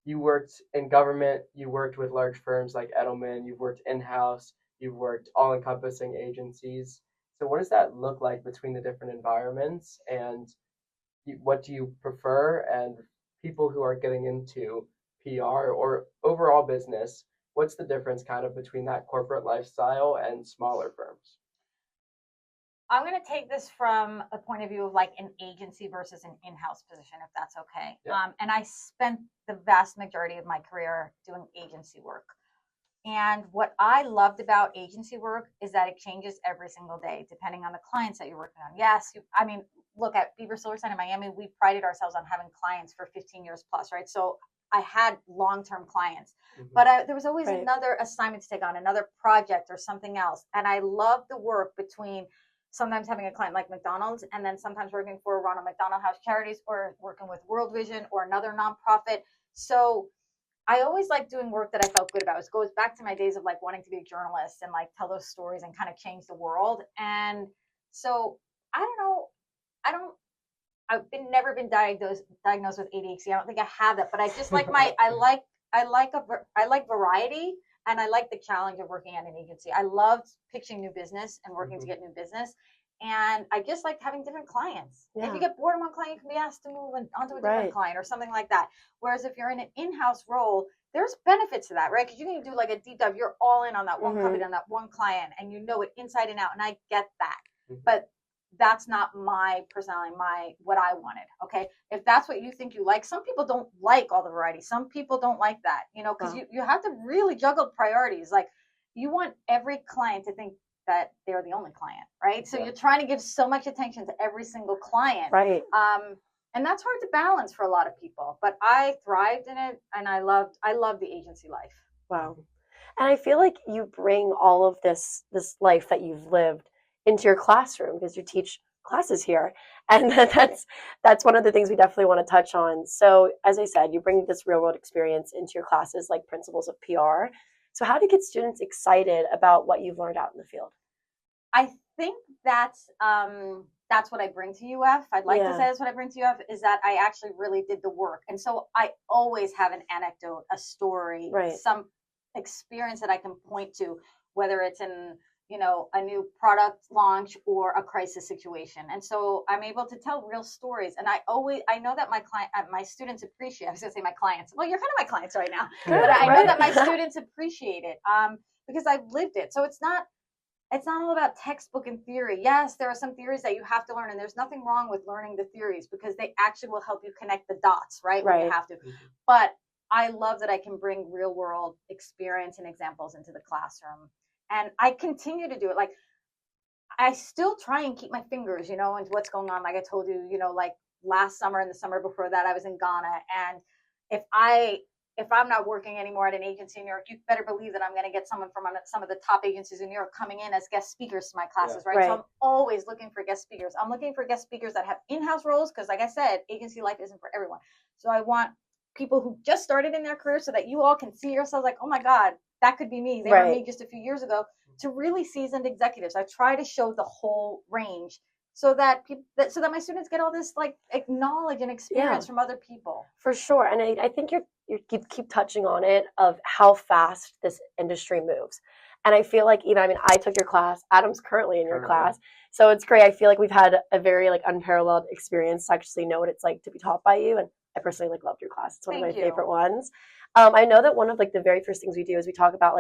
you worked in government, you worked with large firms like Edelman, you've worked in-house, you've worked all-encompassing agencies. So what does that look like between the different environments, and what do you prefer? And people who are getting into PR or overall business, what's the difference kind of between that corporate lifestyle and smaller firms? I'm going to take this from a point of view of like an agency versus an in-house position, if that's okay. Yeah. And I spent the vast majority of my career doing agency work. And what I loved about agency work is that it changes every single day, depending on the clients that you're working on. Yes, I mean, look at Beaver Silverside in Miami. We prided ourselves on having clients for 15 years plus, right? So I had long-term clients, but there was always another assignment to take on, another project or something else. And I loved the work between sometimes having a client like McDonald's and then sometimes working for Ronald McDonald House Charities or working with World Vision or another nonprofit. So I always liked doing work that I felt good about. It goes back to my days of like wanting to be a journalist and like tell those stories and kind of change the world. And so I don't know. I've never been diagnosed with ADHD. I don't think I have that, but I just like I like variety, and I like the challenge of working at an agency. I loved pitching new business and working to get new business. And I just liked having different clients. Yeah. If you get bored of one client, you can be asked to move onto a different client or something like that. Whereas if you're in an in-house role, there's benefits to that, right? Because you can do like a deep dive. You're all in on that one company, on that one client, and you know it inside and out. And I get that, but that's not my personality, what I wanted. Okay, if that's what you think you like, some people don't like all the variety. Some people don't like that, because you have to really juggle priorities. Like, you want every client to think that they're the only client, right? So you're trying to give so much attention to every single client, right? And that's hard to balance for a lot of people. But I thrived in it, and I loved the agency life. Wow. And I feel like you bring all of this life that you've lived into your classroom, because you teach classes here, and that's one of the things we definitely want to touch on. So, as I said, you bring this real world experience into your classes, like principles of PR. So how do you get students excited about what you've learned out in the field? I think that's what I bring to UF. I'd like to say that's what I bring to UF, is that I actually really did the work. And so I always have an anecdote, a story, some experience that I can point to, whether it's in, a new product launch or a crisis situation. And so I'm able to tell real stories. And I know that my students appreciate, I was gonna say my clients. Well, you're kind of my clients right now, but I know that my students appreciate it because I've lived it. So it's not all about textbook and theory. Yes, there are some theories that you have to learn, and there's nothing wrong with learning the theories because they actually will help you connect the dots, right? When you have to. But I love that I can bring real world experience and examples into the classroom. And I continue to do it. Like, I still try and keep my fingers, into what's going on. Like I told you, like last summer and the summer before that, I was in Ghana. And if I'm not working anymore at an agency in New York, you better believe that I'm going to get someone from some of the top agencies in New York coming in as guest speakers to my classes, right? So I'm always looking for guest speakers. I'm looking for guest speakers that have in-house roles because, like I said, agency life isn't for everyone. So I want people who just started in their career so that you all can see yourselves like, oh my God, that could be me. They were me just a few years ago, to really seasoned executives. I try to show the whole range so that my students get all this like knowledge and experience from other people. For sure. And I think you keep touching on it, of how fast this industry moves. And I feel like I took your class. Adam's currently in your class. So it's great. I feel like we've had a very unparalleled experience to actually know what it's like to be taught by you. And I personally loved your class. It's one of my favorite ones. I know that one of the very first things we do is we talk about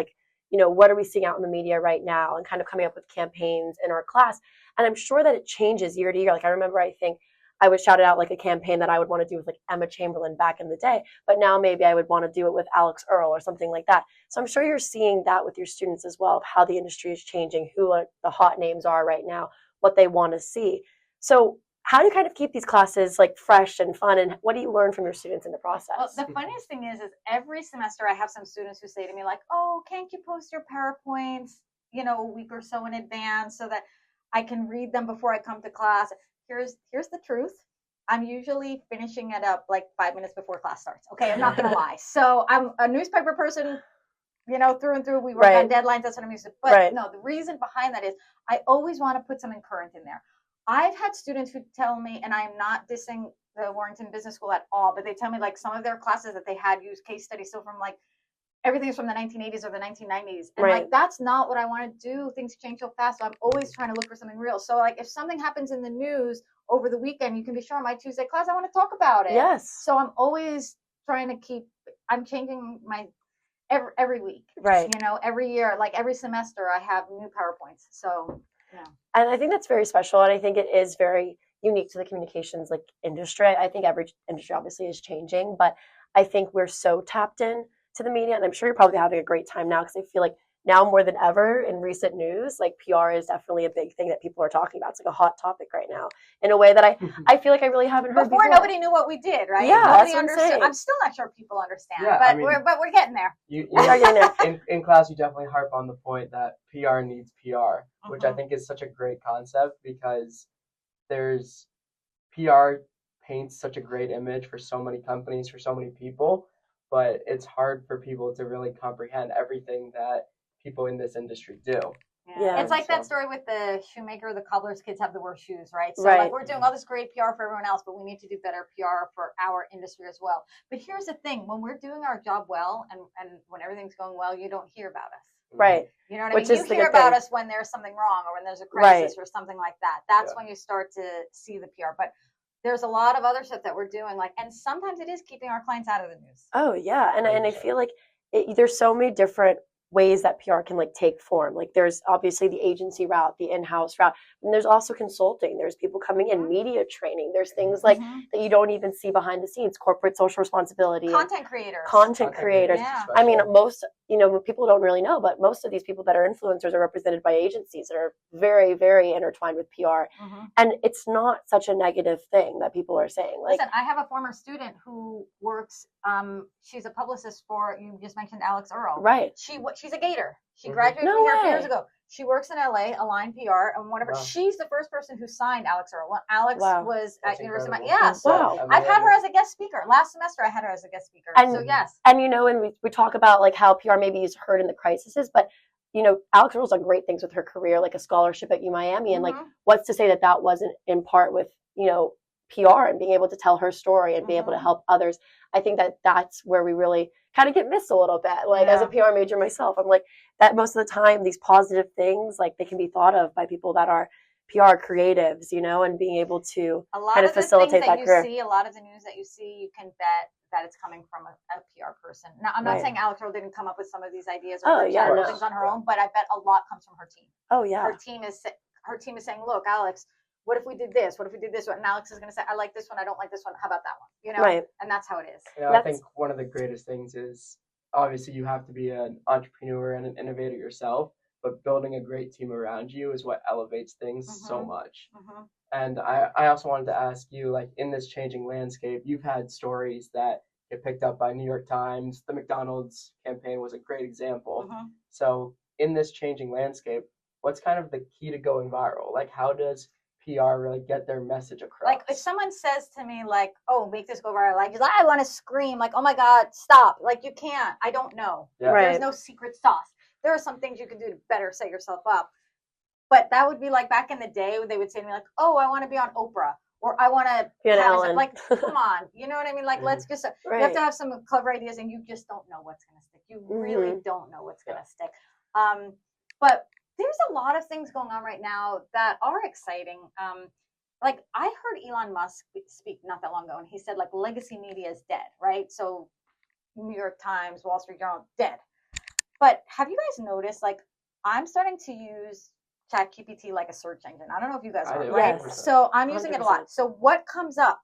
what are we seeing out in the media right now, and kind of coming up with campaigns in our class. And I'm sure that it changes year to year. I remember, I think I would shout out a campaign that I would want to do with Emma Chamberlain back in the day, but now maybe I would want to do it with Alex Earl or something like that. So I'm sure you're seeing that with your students as well, of how the industry is changing, who the hot names are right now, what they want to see. So how do you kind of keep these classes fresh and fun, and what do you learn from your students in the process? Well, the funniest thing is every semester I have some students who say to me oh, can't you post your PowerPoints, a week or so in advance so that I can read them before I come to class? Here's the truth. I'm usually finishing it up 5 minutes before class starts. Okay, I'm not gonna lie. So I'm a newspaper person, through and through. We work on deadlines. That's what I'm used to. But no, the reason behind that is I always want to put something current in there. I've had students who tell me, and I'm not dissing the Warrington Business School at all, but they tell me some of their classes that they had used case studies still from everything's from the 1980s or the 1990s. And that's not what I want to do. Things change so fast. So I'm always trying to look for something real. So if something happens in the news over the weekend, you can be sure on my Tuesday class, I want to talk about it. Yes. So I'm always trying to I'm changing my every week. Right. Every year, every semester I have new PowerPoints. So yeah. And I think that's very special. And I think it is very unique to the communications industry. I think every industry obviously is changing, but I think we're so tapped in to the media, and I'm sure you're probably having a great time now, because I feel now more than ever in recent news, PR is definitely a big thing that people are talking about. It's a hot topic right now in a way that I feel I really haven't heard before. Nobody knew what we did, right? Yeah, nobody understood. I'm still not sure people understand, but we're getting there. You are getting there. In class, you definitely harp on the point that PR needs PR, which I think is such a great concept, because there's PR paints such a great image for so many companies, for so many people, but it's hard for people to really comprehend everything that people in this industry do. Yeah. It's that story with the shoemaker, the cobbler's kids have the worst shoes, right? So we're doing all this great PR for everyone else, but we need to do better PR for our industry as well. But here's the thing, when we're doing our job well and when everything's going well, you don't hear about us. Right. You know what I mean? You hear about us when there's something wrong or when there's a crisis or something like that. That's when you start to see the PR. But there's a lot of other stuff that we're doing, like, and sometimes it is keeping our clients out of the news. Oh yeah, and I feel like there's so many different ways that PR can like take form. Like there's obviously the agency route, the in-house route, and there's also consulting. There's people coming in, media training. There's things like that you don't even see behind the scenes, corporate social responsibility. Content creators. Yeah. I mean, most, people don't really know, but most of these people that are influencers are represented by agencies that are very, very intertwined with PR. And it's not such a negative thing that people are saying. Like, listen, I have a former student who works, she's a publicist for, you just mentioned Alex Earl. Right. She's a gator. She graduated from here a few years ago. She works in LA, Align PR, and she's the first person who signed Alex Earl. When Alex was at University of Miami. Yeah, so I've had her as a guest speaker. Last semester I had her as a guest speaker. And, so yes. And and we talk about like how PR maybe is heard in the crises, but Alex Earl's done great things with her career, like a scholarship at UMiami, and like what's to say that wasn't in part with PR and being able to tell her story and be able to help others. I think that's where we really kind of get missed a little bit. Like as a PR major myself, I'm like that most of the time these positive things, like they can be thought of by people that are PR creatives, and being able to kind of facilitate that career. A lot of the news that you see, you can bet that it's coming from a PR person. Now, I'm not saying Alex Earl didn't come up with some of these ideas or things on her own, but I bet a lot comes from her team. Oh yeah. Her team is saying, look, Alex, what if we did this? What if we did this? And Alex is going to say, I like this one. I don't like this one. How about that one? Right. And that's how it is. I think one of the greatest things is obviously you have to be an entrepreneur and an innovator yourself, but building a great team around you is what elevates things so much. And I also wanted to ask you, like in this changing landscape, you've had stories that get picked up by New York Times. The McDonald's campaign was a great example. So in this changing landscape, what's kind of the key to going viral? Like how does PR really get their message across? Like if someone says to me like, oh, make this go viral, like I want to scream like, oh my God, stop. Like you can't, I don't know. There's no secret sauce. There are some things you can do to better set yourself up. But that would be like back in the day, they would say to me like, oh, I want to be on Oprah, or I want to be on Ellen. Like, come on, you know what I mean? Like, let's just, you have to have some clever ideas, and you just don't know what's going to stick. You really don't know what's going to stick. But there's a lot of things going on right now that are exciting. Like I heard Elon Musk speak not that long ago, and he said like legacy media is dead, right? So New York Times, Wall Street Journal, dead. But have you guys noticed, like I'm starting to use ChatGPT like a search engine. I don't know if you guys are, right? Yes. So I'm using 100%. It a lot. So what comes up?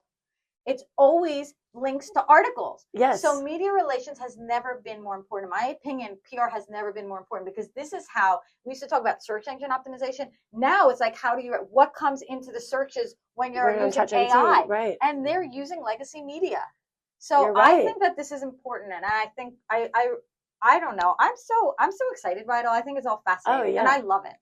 It's always links to articles. Yes. So media relations has never been more important. In my opinion, PR has never been more important because this is how we used to talk about search engine optimization. Now it's like, what comes into the searches when you're using AI? Right. And they're using legacy media. So I think that this is important. And I think, I don't know. I'm so excited by it all. I think it's all fascinating and I love it.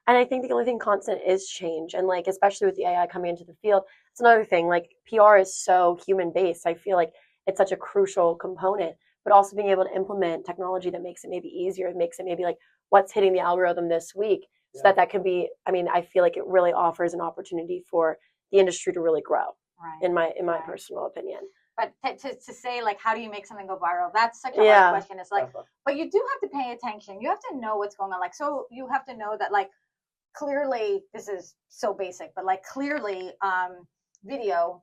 And I think the only thing constant is change. And like, especially with the AI coming into the field, it's another thing. Like PR is so human based. I feel like it's such a crucial component, but also being able to implement technology that makes it maybe easier, makes it maybe like what's hitting the algorithm this week so that can be, I feel like it really offers an opportunity for the industry to really grow in my personal opinion. But to say like, how do you make something go viral? That's such a hard question. It's like, but you do have to pay attention. You have to know what's going on. Like, so you have to know that like, clearly, this is so basic, but like clearly video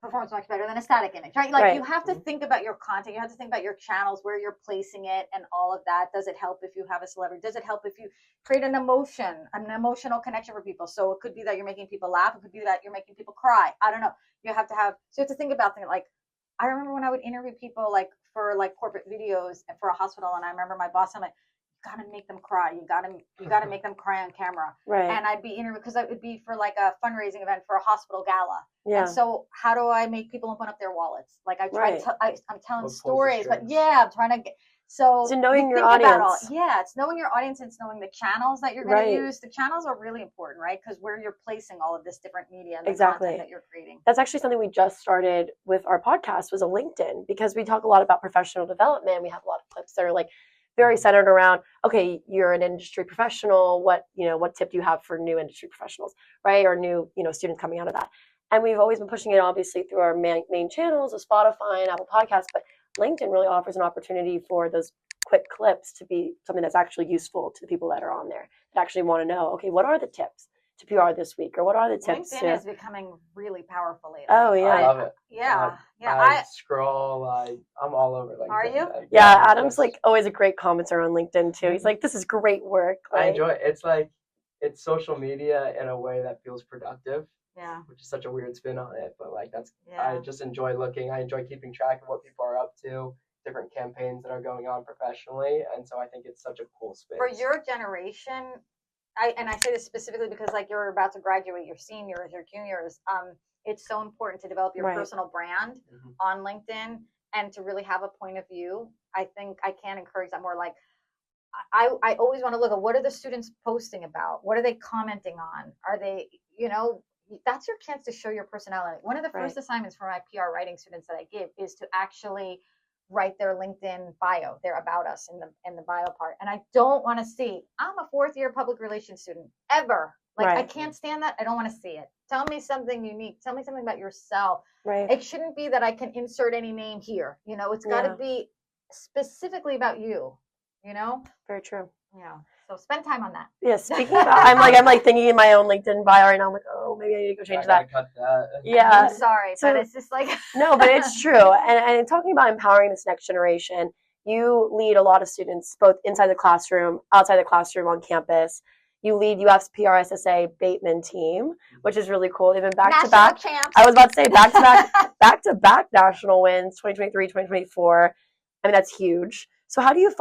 performs much better than a static image, right? Like you have to think about your content. You have to think about your channels, where you're placing it and all of that. Does it help if you have a celebrity? Does it help if you create an emotional connection for people? So it could be that you're making people laugh. It could be that you're making people cry. I don't know. You have to think about things like, I remember when I would interview people like for like corporate videos for a hospital. And I remember my boss, I'm like, gotta make them cry. You gotta make them cry on camera. Right. And I'd be interviewed because it would be for like a fundraising event for a hospital gala. Yeah. And so how do I make people open up their wallets? Like I try I'm telling stories, but I'm trying to get so knowing your audience. It's knowing your audience and it's knowing the channels that you're going to use. The channels are really important, right? Because where you're placing all of this different media and the content that you're creating. That's actually something we just started with our podcast was a LinkedIn, because we talk a lot about professional development. We have a lot of clips that are like very centered around, okay, you're an industry professional. What tip do you have for new industry professionals, right? Or new, students coming out of that. And we've always been pushing it obviously through our main channels of Spotify and Apple Podcasts, but LinkedIn really offers an opportunity for those quick clips to be something that's actually useful to the people that are on there that actually want to know, okay, what are the tips to PR this week, or what are the tips? LinkedIn is becoming really powerful lately. Oh yeah, I love it. Yeah, I scroll. I'm all over LinkedIn. Are you? Yeah, Adam's like always a great commenter on LinkedIn too. He's like, this is great work. I enjoy it. It's like, it's social media in a way that feels productive. Yeah. Which is such a weird spin on it, but like Yeah. I just enjoy looking. I enjoy keeping track of what people are up to, different campaigns that are going on professionally, and so I think it's such a cool space. For your generation, I say this specifically because like you're about to graduate, your seniors, your juniors, it's so important to develop your personal brand on LinkedIn and to really have a point of view. I think I can encourage that more. Like I always want to look at what are the students posting about? What are they commenting on? Are they, that's your chance to show your personality. One of the first assignments for my PR writing students that I give is to actually write their LinkedIn bio, their about us in the bio part. And I don't want to see, I'm a 4th-year public relations student ever. Like I can't stand that. I don't want to see it. Tell me something unique. Tell me something about yourself. Right. It shouldn't be that I can insert any name here. It's got to be specifically about you. Very true. Yeah. So spend time on that. Yeah. Speaking about, I'm like thinking in my own LinkedIn bio right now. I'm like, oh, maybe I need to go change that. Cut that. Yeah. I'm sorry, but it's just like no, but it's true. And talking about empowering this next generation, you lead a lot of students both inside the classroom, outside the classroom, on campus. You lead UF's PRSSA Bateman team, which is really cool. They've been back to back. I was about to say back to back national wins, 2023, 2024. I mean, that's huge. So how do you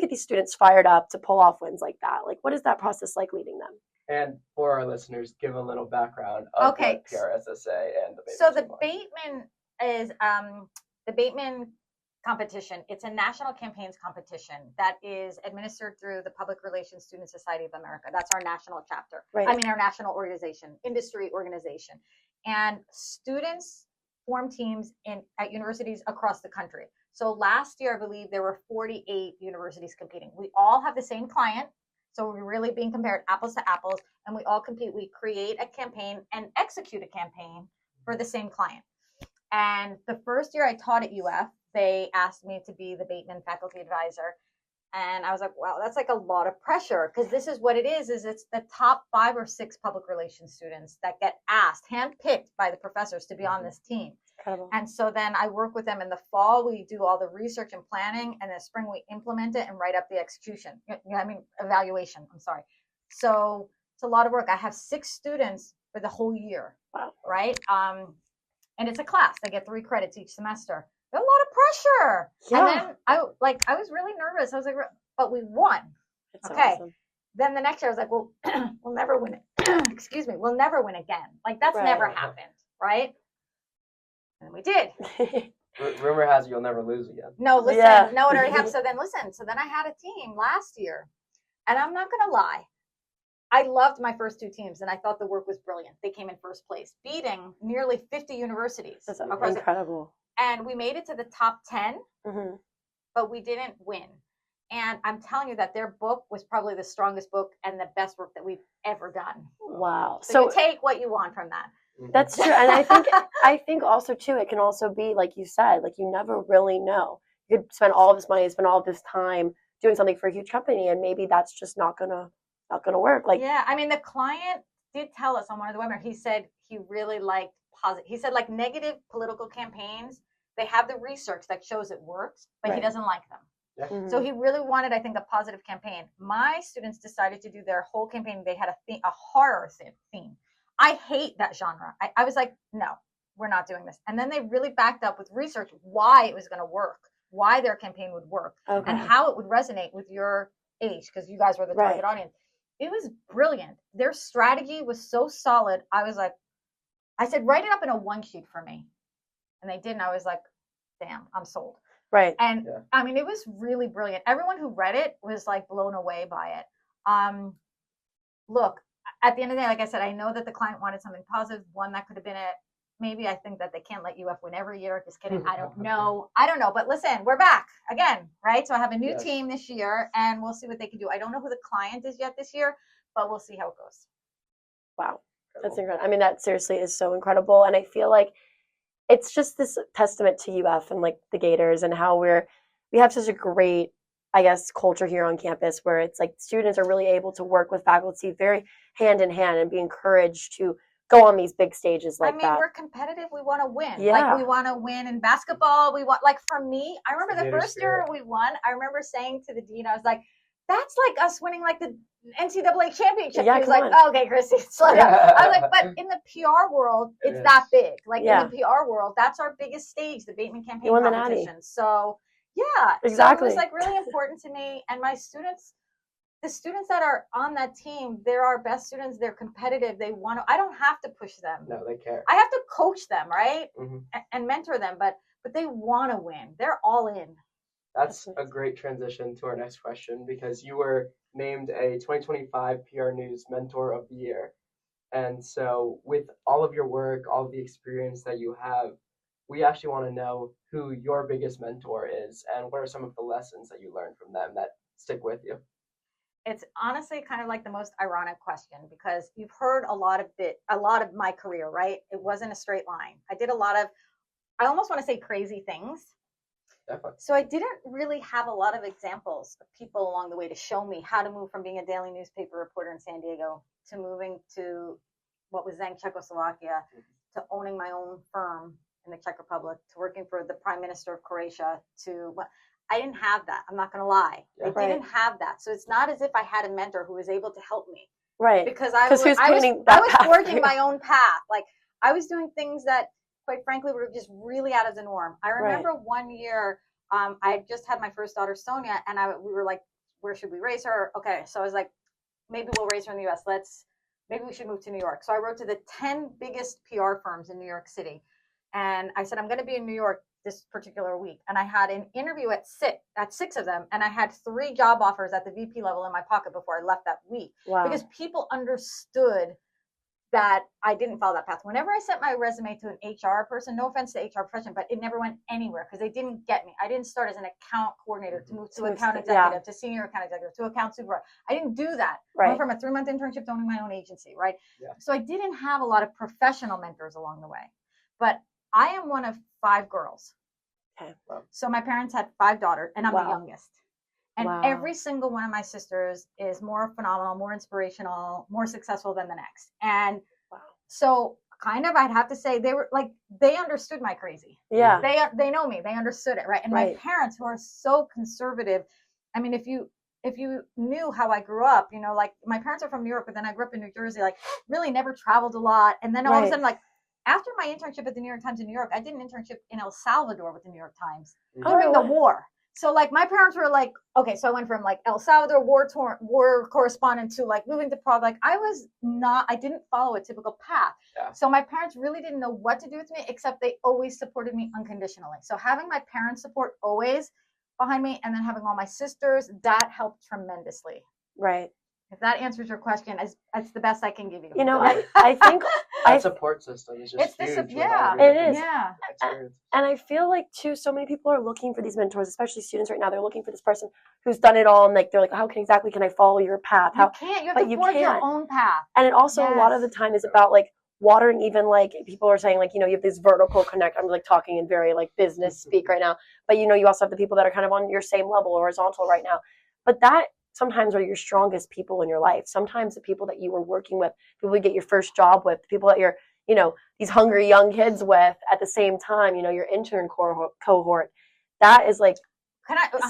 get these students fired up to pull off wins like that? Like, what is that process like leading them? And for our listeners, give a little background of what PRSSA and the Bateman. So the Bateman is the Bateman competition. It's a national campaigns competition that is administered through the Public Relations Student Society of America. That's our national chapter. Right. I mean, our national organization, industry organization. And students form teams at universities across the country. So last year, I believe there were 48 universities competing. We all have the same client. So we're really being compared apples to apples, and we all compete. We create a campaign and execute a campaign for the same client. And the first year I taught at UF, they asked me to be the Bateman faculty advisor. And I was like, wow, that's like a lot of pressure, because this is what it is it's the top 5 or 6 public relations students that get asked, handpicked by the professors to be on this team. Incredible. And so then I work with them in the fall. We do all the research and planning, and in the spring we implement it and write up the evaluation. I'm sorry. So it's a lot of work. I have 6 students for the whole year. Wow. Right. And it's a class. They get 3 credits each semester. A lot of pressure. Yeah. And then I was really nervous. I was like, but we won. That's awesome. Then the next year I was like, well, we'll never win it. Excuse me. We'll never win again. Like that's never happened. Right. And we did. Rumor has it you'll never lose again. No, listen. Yeah. No, it already happened. So then I had a team last year, and I'm not going to lie. I loved my first 2 teams, and I thought the work was brilliant. They came in first place, beating nearly 50 universities. That's incredible. And we made it to the top 10, but we didn't win. And I'm telling you that their book was probably the strongest book and the best work that we've ever done. Wow. So you take what you want from that. That's true. And I think also too, it can also be like you said, like you never really know. You could spend all of this money, spend all of this time doing something for a huge company, and maybe that's just not gonna work. Like, yeah, I mean, the client did tell us on one of the webinars. He said he really liked positive. He said like negative political campaigns, they have the research that shows it works, but he doesn't like them. Yeah. Mm-hmm. So he really wanted, I think, a positive campaign. My students decided to do their whole campaign. They had a horror theme. I hate that genre. I was like, no, we're not doing this. And then they really backed up with research why it was going to work, why their campaign would work, and how it would resonate with your age, because you guys were the target audience. It was brilliant. Their strategy was so solid. I said, write it up in a 1-sheet for me. And they did. And I was like, damn, I'm sold. Right. And I mean, it was really brilliant. Everyone who read it was like blown away by it. Look, at the end of the day, like I said, I know that the client wanted something positive, one that could have been it. Maybe I think that they can't let UF win every year. Just kidding. I don't know. But listen, we're back again, right? So I have a new team this year, and we'll see what they can do. I don't know who the client is yet this year, but we'll see how it goes. Wow. That's incredible. I mean, that seriously is so incredible. And I feel like it's just this testament to UF and like the Gators and how we have such a great I guess, culture here on campus where it's like students are really able to work with faculty very hand in hand and be encouraged to go on these big stages like that. We're competitive. We want to win. Yeah. Like, we want to win in basketball. We want, like, for me, I remember the first year we won, I remember saying to the dean, I was like, that's like us winning, like, the NCAA championship. Yeah, he was like, oh, okay, Chrissy, slow down. I was like, but in the PR world, it's that big. Like, in the PR world, that's our biggest stage, the Bateman campaign competition. So, yeah. Exactly. So it was, like, really important to me. And my students, the students that are on that team, they're our best students. They're competitive. They want to, I don't have to push them. No, they care. I have to coach them, right? Mm-hmm. And mentor them, but they want to win. They're all in. That's a great transition to our next question, because you were named a 2025 PR News Mentor of the Year. And so with all of your work, all of the experience that you have, we actually want to know who your biggest mentor is and what are some of the lessons that you learned from them that stick with you. It's honestly kind of like the most ironic question, because you've heard a lot of my career, right? It wasn't a straight line. I did a lot of, I almost want to say, crazy things. Definitely. So I didn't really have a lot of examples of people along the way to show me how to move from being a daily newspaper reporter in San Diego to moving to what was then Czechoslovakia, to owning my own firm in the Czech Republic, to working for the Prime Minister of Croatia, to I didn't have that. I'm not going to lie. I didn't have that. So it's not as if I had a mentor who was able to help me. Right. Because I was forging my own path. Like, I was doing things that, quite frankly, were just really out of the norm. I remember one year, I just had my first daughter, Sonia, and we were like, where should we raise her? Okay. So I was like, maybe we'll raise her in the US. Maybe we should move to New York. So I wrote to the 10 biggest PR firms in New York City. And I said, I'm going to be in New York this particular week. And I had an interview at six of them. And I had 3 job offers at the VP level in my pocket before I left that week. Wow. Because people understood that I didn't follow that path. Whenever I sent my resume to an HR person, no offense to HR profession, but it never went anywhere because they didn't get me. I didn't start as an account coordinator to move to account executive, to senior account executive, to account supervisor. I didn't do that. I went from a 3-month internship to owning my own agency, right? Yeah. So I didn't have a lot of professional mentors along the way. But I am one of 5 girls. Okay. So my parents had 5 daughters, and I'm the youngest. And every single one of my sisters is more phenomenal, more inspirational, more successful than the next. And so kind of, I'd have to say they were like, they understood my crazy. Yeah. They know me. They understood it. Right. And my parents, who are so conservative. I mean, if you knew how I grew up, you know, like, my parents are from New York, but then I grew up in New Jersey, like, really never traveled a lot. And then all of a sudden, like, after my internship at the New York Times in New York, I did an internship in El Salvador with the New York Times during the war. So, like, my parents were like, okay, so I went from, like, El Salvador war correspondent to, like, moving to Prague. Like, I didn't follow a typical path. Yeah. So my parents really didn't know what to do with me, except they always supported me unconditionally. So having my parents' support always behind me, and then having all my sisters, that helped tremendously. Right. If that answers your question, that's the best I can give you. You know, I think that support system is just huge. It is. Yeah. And I feel like, too, so many people are looking for these mentors, especially students right now. They're looking for this person who's done it all, and, like, they're like, how can I follow your path? You can't. You have to forge your own path. And it also a lot of the time is about, like, watering, even, like, people are saying, like, you know, you have this vertical connect. I'm, like, talking in very, like, business speak right now. But, you know, you also have the people that are kind of on your same level, horizontal right now. But that sometimes are your strongest people in your life. Sometimes the people that you were working with, people you get your first job with, people that you're, you know, these hungry young kids with at the same time, you know, your intern cohort. That is, like,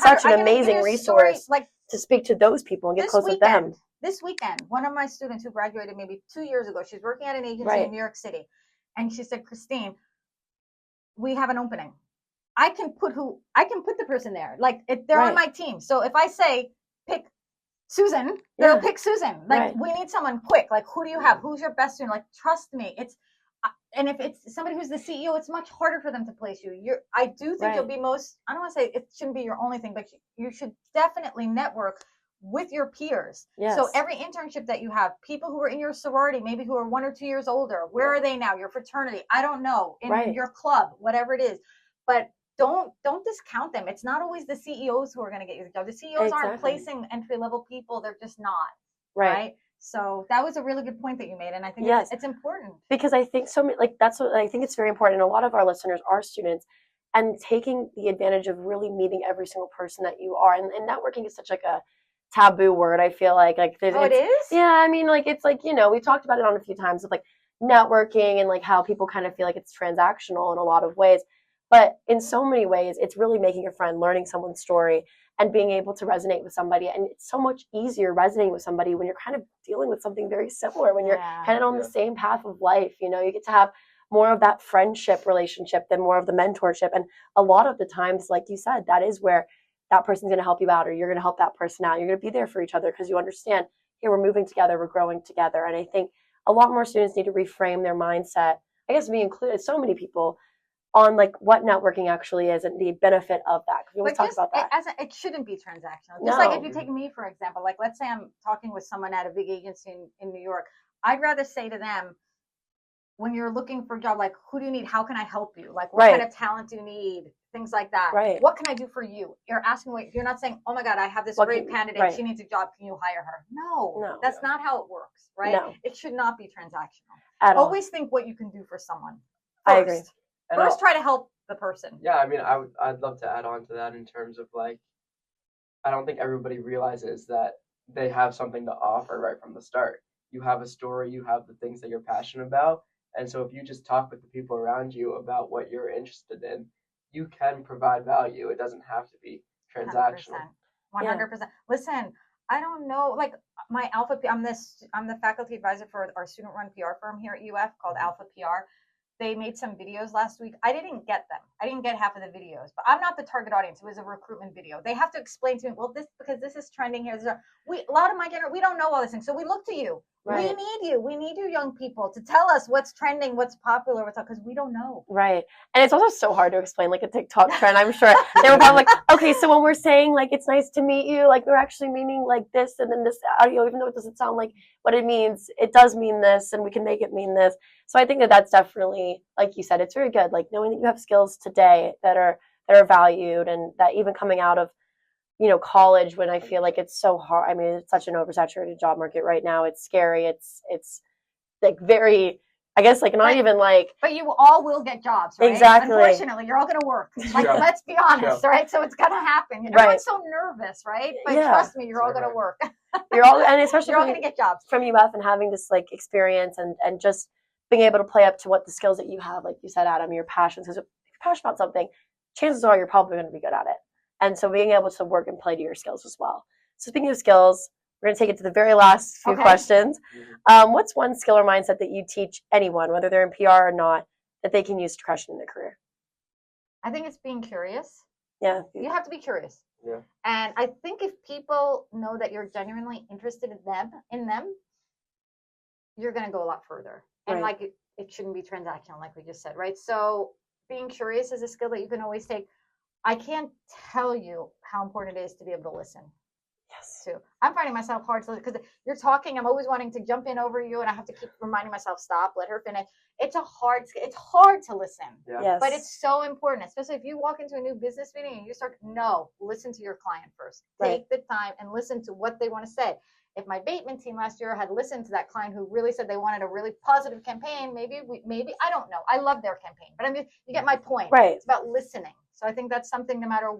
such an amazing resource, like, to speak to those people and get close with them. This weekend, one of my students who graduated maybe 2 years ago, she's working at an agency in New York City. And she said, Christine, we have an opening. I can put the person there. Like, they're on my team. So if I say, pick Susan, they'll pick Susan. Like, we need someone quick. Like, who do you have? Who's your best student? Like, trust me. And if it's somebody who's the CEO, it's much harder for them to place you. I do think you'll be I don't want to say it shouldn't be your only thing, but you should definitely network with your peers. Yes. So every internship that you have, people who are in your sorority, maybe who are 1 or 2 years older, where are they now? Your fraternity, I don't know, in your club, whatever it is. But don't discount them. It's not always the CEOs who are going to get you the job. The CEOs aren't placing entry-level people. They're just not. Right? So that was a really good point that you made. And I think it's important. Because I think so many, like, that's what I think it's very important. And a lot of our listeners are students. and taking the advantage of really meeting every single person that you are. And networking is such like a taboo word, I feel like it is? Yeah, I mean, like, it's like, we've talked about it on a few times of like networking and like how people kind of feel like it's transactional in a lot of ways, but in so many ways it's really making a friend, learning someone's story, and being able to resonate with somebody. And it's so much easier resonating with somebody when you're kind of dealing with something very similar, when you're kind of on the same path of life. You get to have more of that friendship relationship than more of the mentorship. And a lot of the times, like you said, that is where that person's going to help you out, or you're going to help that person out. You're going to be there for each other because you understand, hey, we're moving together, we're growing together. And I think a lot more students need to reframe their mindset, I guess me included, so many people, on like what networking actually is and the benefit of that. Because we always talk about that. It shouldn't be transactional. Just like if you take me, for example, like let's say I'm talking with someone at a big agency in New York, I'd rather say to them, when you're looking for a job, like, who do you need? How can I help you? Like, what kind of talent do you need? Things like that. Right. What can I do for you? You're asking, you're not saying, oh my God, I have this great candidate. She needs a job. Can you hire her? No, that's not how it works, right? No. It should not be transactional. Always think what you can do for someone. First. I agree. First, try to help the person. Yeah, I mean, I'd love to add on to that in terms of like, I don't think everybody realizes that they have something to offer right from the start. You have a story, you have the things that you're passionate about. And so if you just talk with the people around you about what you're interested in, you can provide value. It doesn't have to be transactional. 100%. Listen, I don't know, like my Alpha, I'm the faculty advisor for our student-run PR firm here at UF called Alpha PR. They made some videos last week. I didn't get them. I didn't get half of the videos, but I'm not the target audience. It was a recruitment video. They have to explain to me, well, because this is trending here. A lot of my generation, we don't know all these things. So we look to you. Right. We need you. We need you young people to tell us what's trending, what's popular, because we don't know. Right. And it's also so hard to explain like a TikTok trend. I'm sure they were probably like, okay, so when we're saying like, it's nice to meet you, like we're actually meaning like this, and then this audio, even though it doesn't sound like what it means, it does mean this, and we can make it mean this. So I think that that's definitely, like you said, it's very good. Like knowing that you have skills today that are valued, and that even coming out of, college, when I feel like it's so hard. I mean, it's such an oversaturated job market right now. It's scary. It's like very, I guess, like not even like. But you all will get jobs, right? Exactly. Unfortunately, you're all going to work. Like, let's be honest, right? So it's going to happen. Everyone's so nervous, right? But trust me, you're all going to work. You're all, and especially you're all going to get jobs from UF, and having this like experience and just being able to play up to what the skills that you have, like you said, Adam, your passions. Because if you're passionate about something, chances are you're probably going to be good at it. And so being able to work and play to your skills as well. So speaking of skills, we're going to take it to the very last few questions. What's one skill or mindset that you teach anyone, whether they're in PR or not, that they can use to crush in their career? I think it's being curious. Yeah. You have to be curious. Yeah. And I think if people know that you're genuinely interested in them, you're going to go a lot further. And like it shouldn't be transactional, like we just said, right? So being curious is a skill that you can always take. I can't tell you how important it is to be able to listen. Yes. Too. I'm finding myself hard to listen because you're talking. I'm always wanting to jump in over you, and I have to keep reminding myself, stop, let her finish. It's hard to listen. Yeah. Yes. But it's so important, especially if you walk into a new business meeting and you start, listen to your client first. Take the time and listen to what they want to say. If my Bateman team last year had listened to that client who really said they wanted a really positive campaign, maybe I don't know. I love their campaign, but I mean, you get my point. Right. It's about listening. So I think that's something, no matter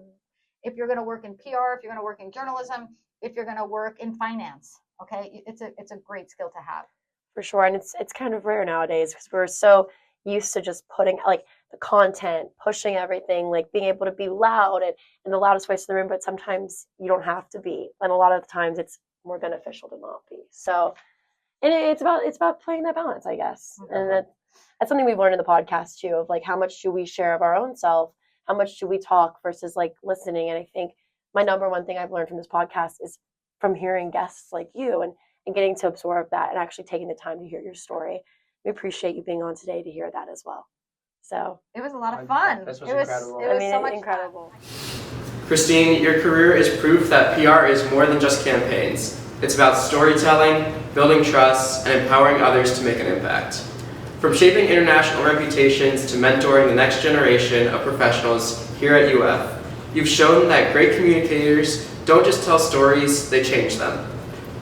if you're going to work in PR, if you're going to work in journalism, if you're going to work in finance, okay, it's a great skill to have. For sure, and it's kind of rare nowadays because we're so used to just putting like the content, pushing everything, like being able to be loud and in the loudest voice in the room, but sometimes you don't have to be, and a lot of the times it's more beneficial to not be. So, and it's about playing that balance, I guess, and that's something we've learned in the podcast too, of like how much do we share of our own self. How much do we talk versus like listening? And I think my number one thing I've learned from this podcast is from hearing guests like you and getting to absorb that and actually taking the time to hear your story. We appreciate you being on today to hear that as well. So it was a lot of fun. This was incredible. It was so much incredible. Fun. Christine, your career is proof that PR is more than just campaigns. It's about storytelling, building trust, and empowering others to make an impact. From shaping international reputations to mentoring the next generation of professionals here at UF, you've shown that great communicators don't just tell stories, they change them.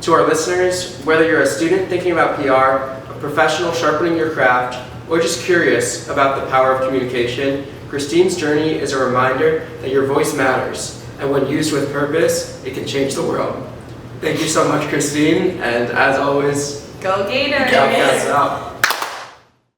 To our listeners, whether you're a student thinking about PR, a professional sharpening your craft, or just curious about the power of communication, Christine's journey is a reminder that your voice matters, and when used with purpose, it can change the world. Thank you so much, Christine, and as always, Go Gators! ChompCast out.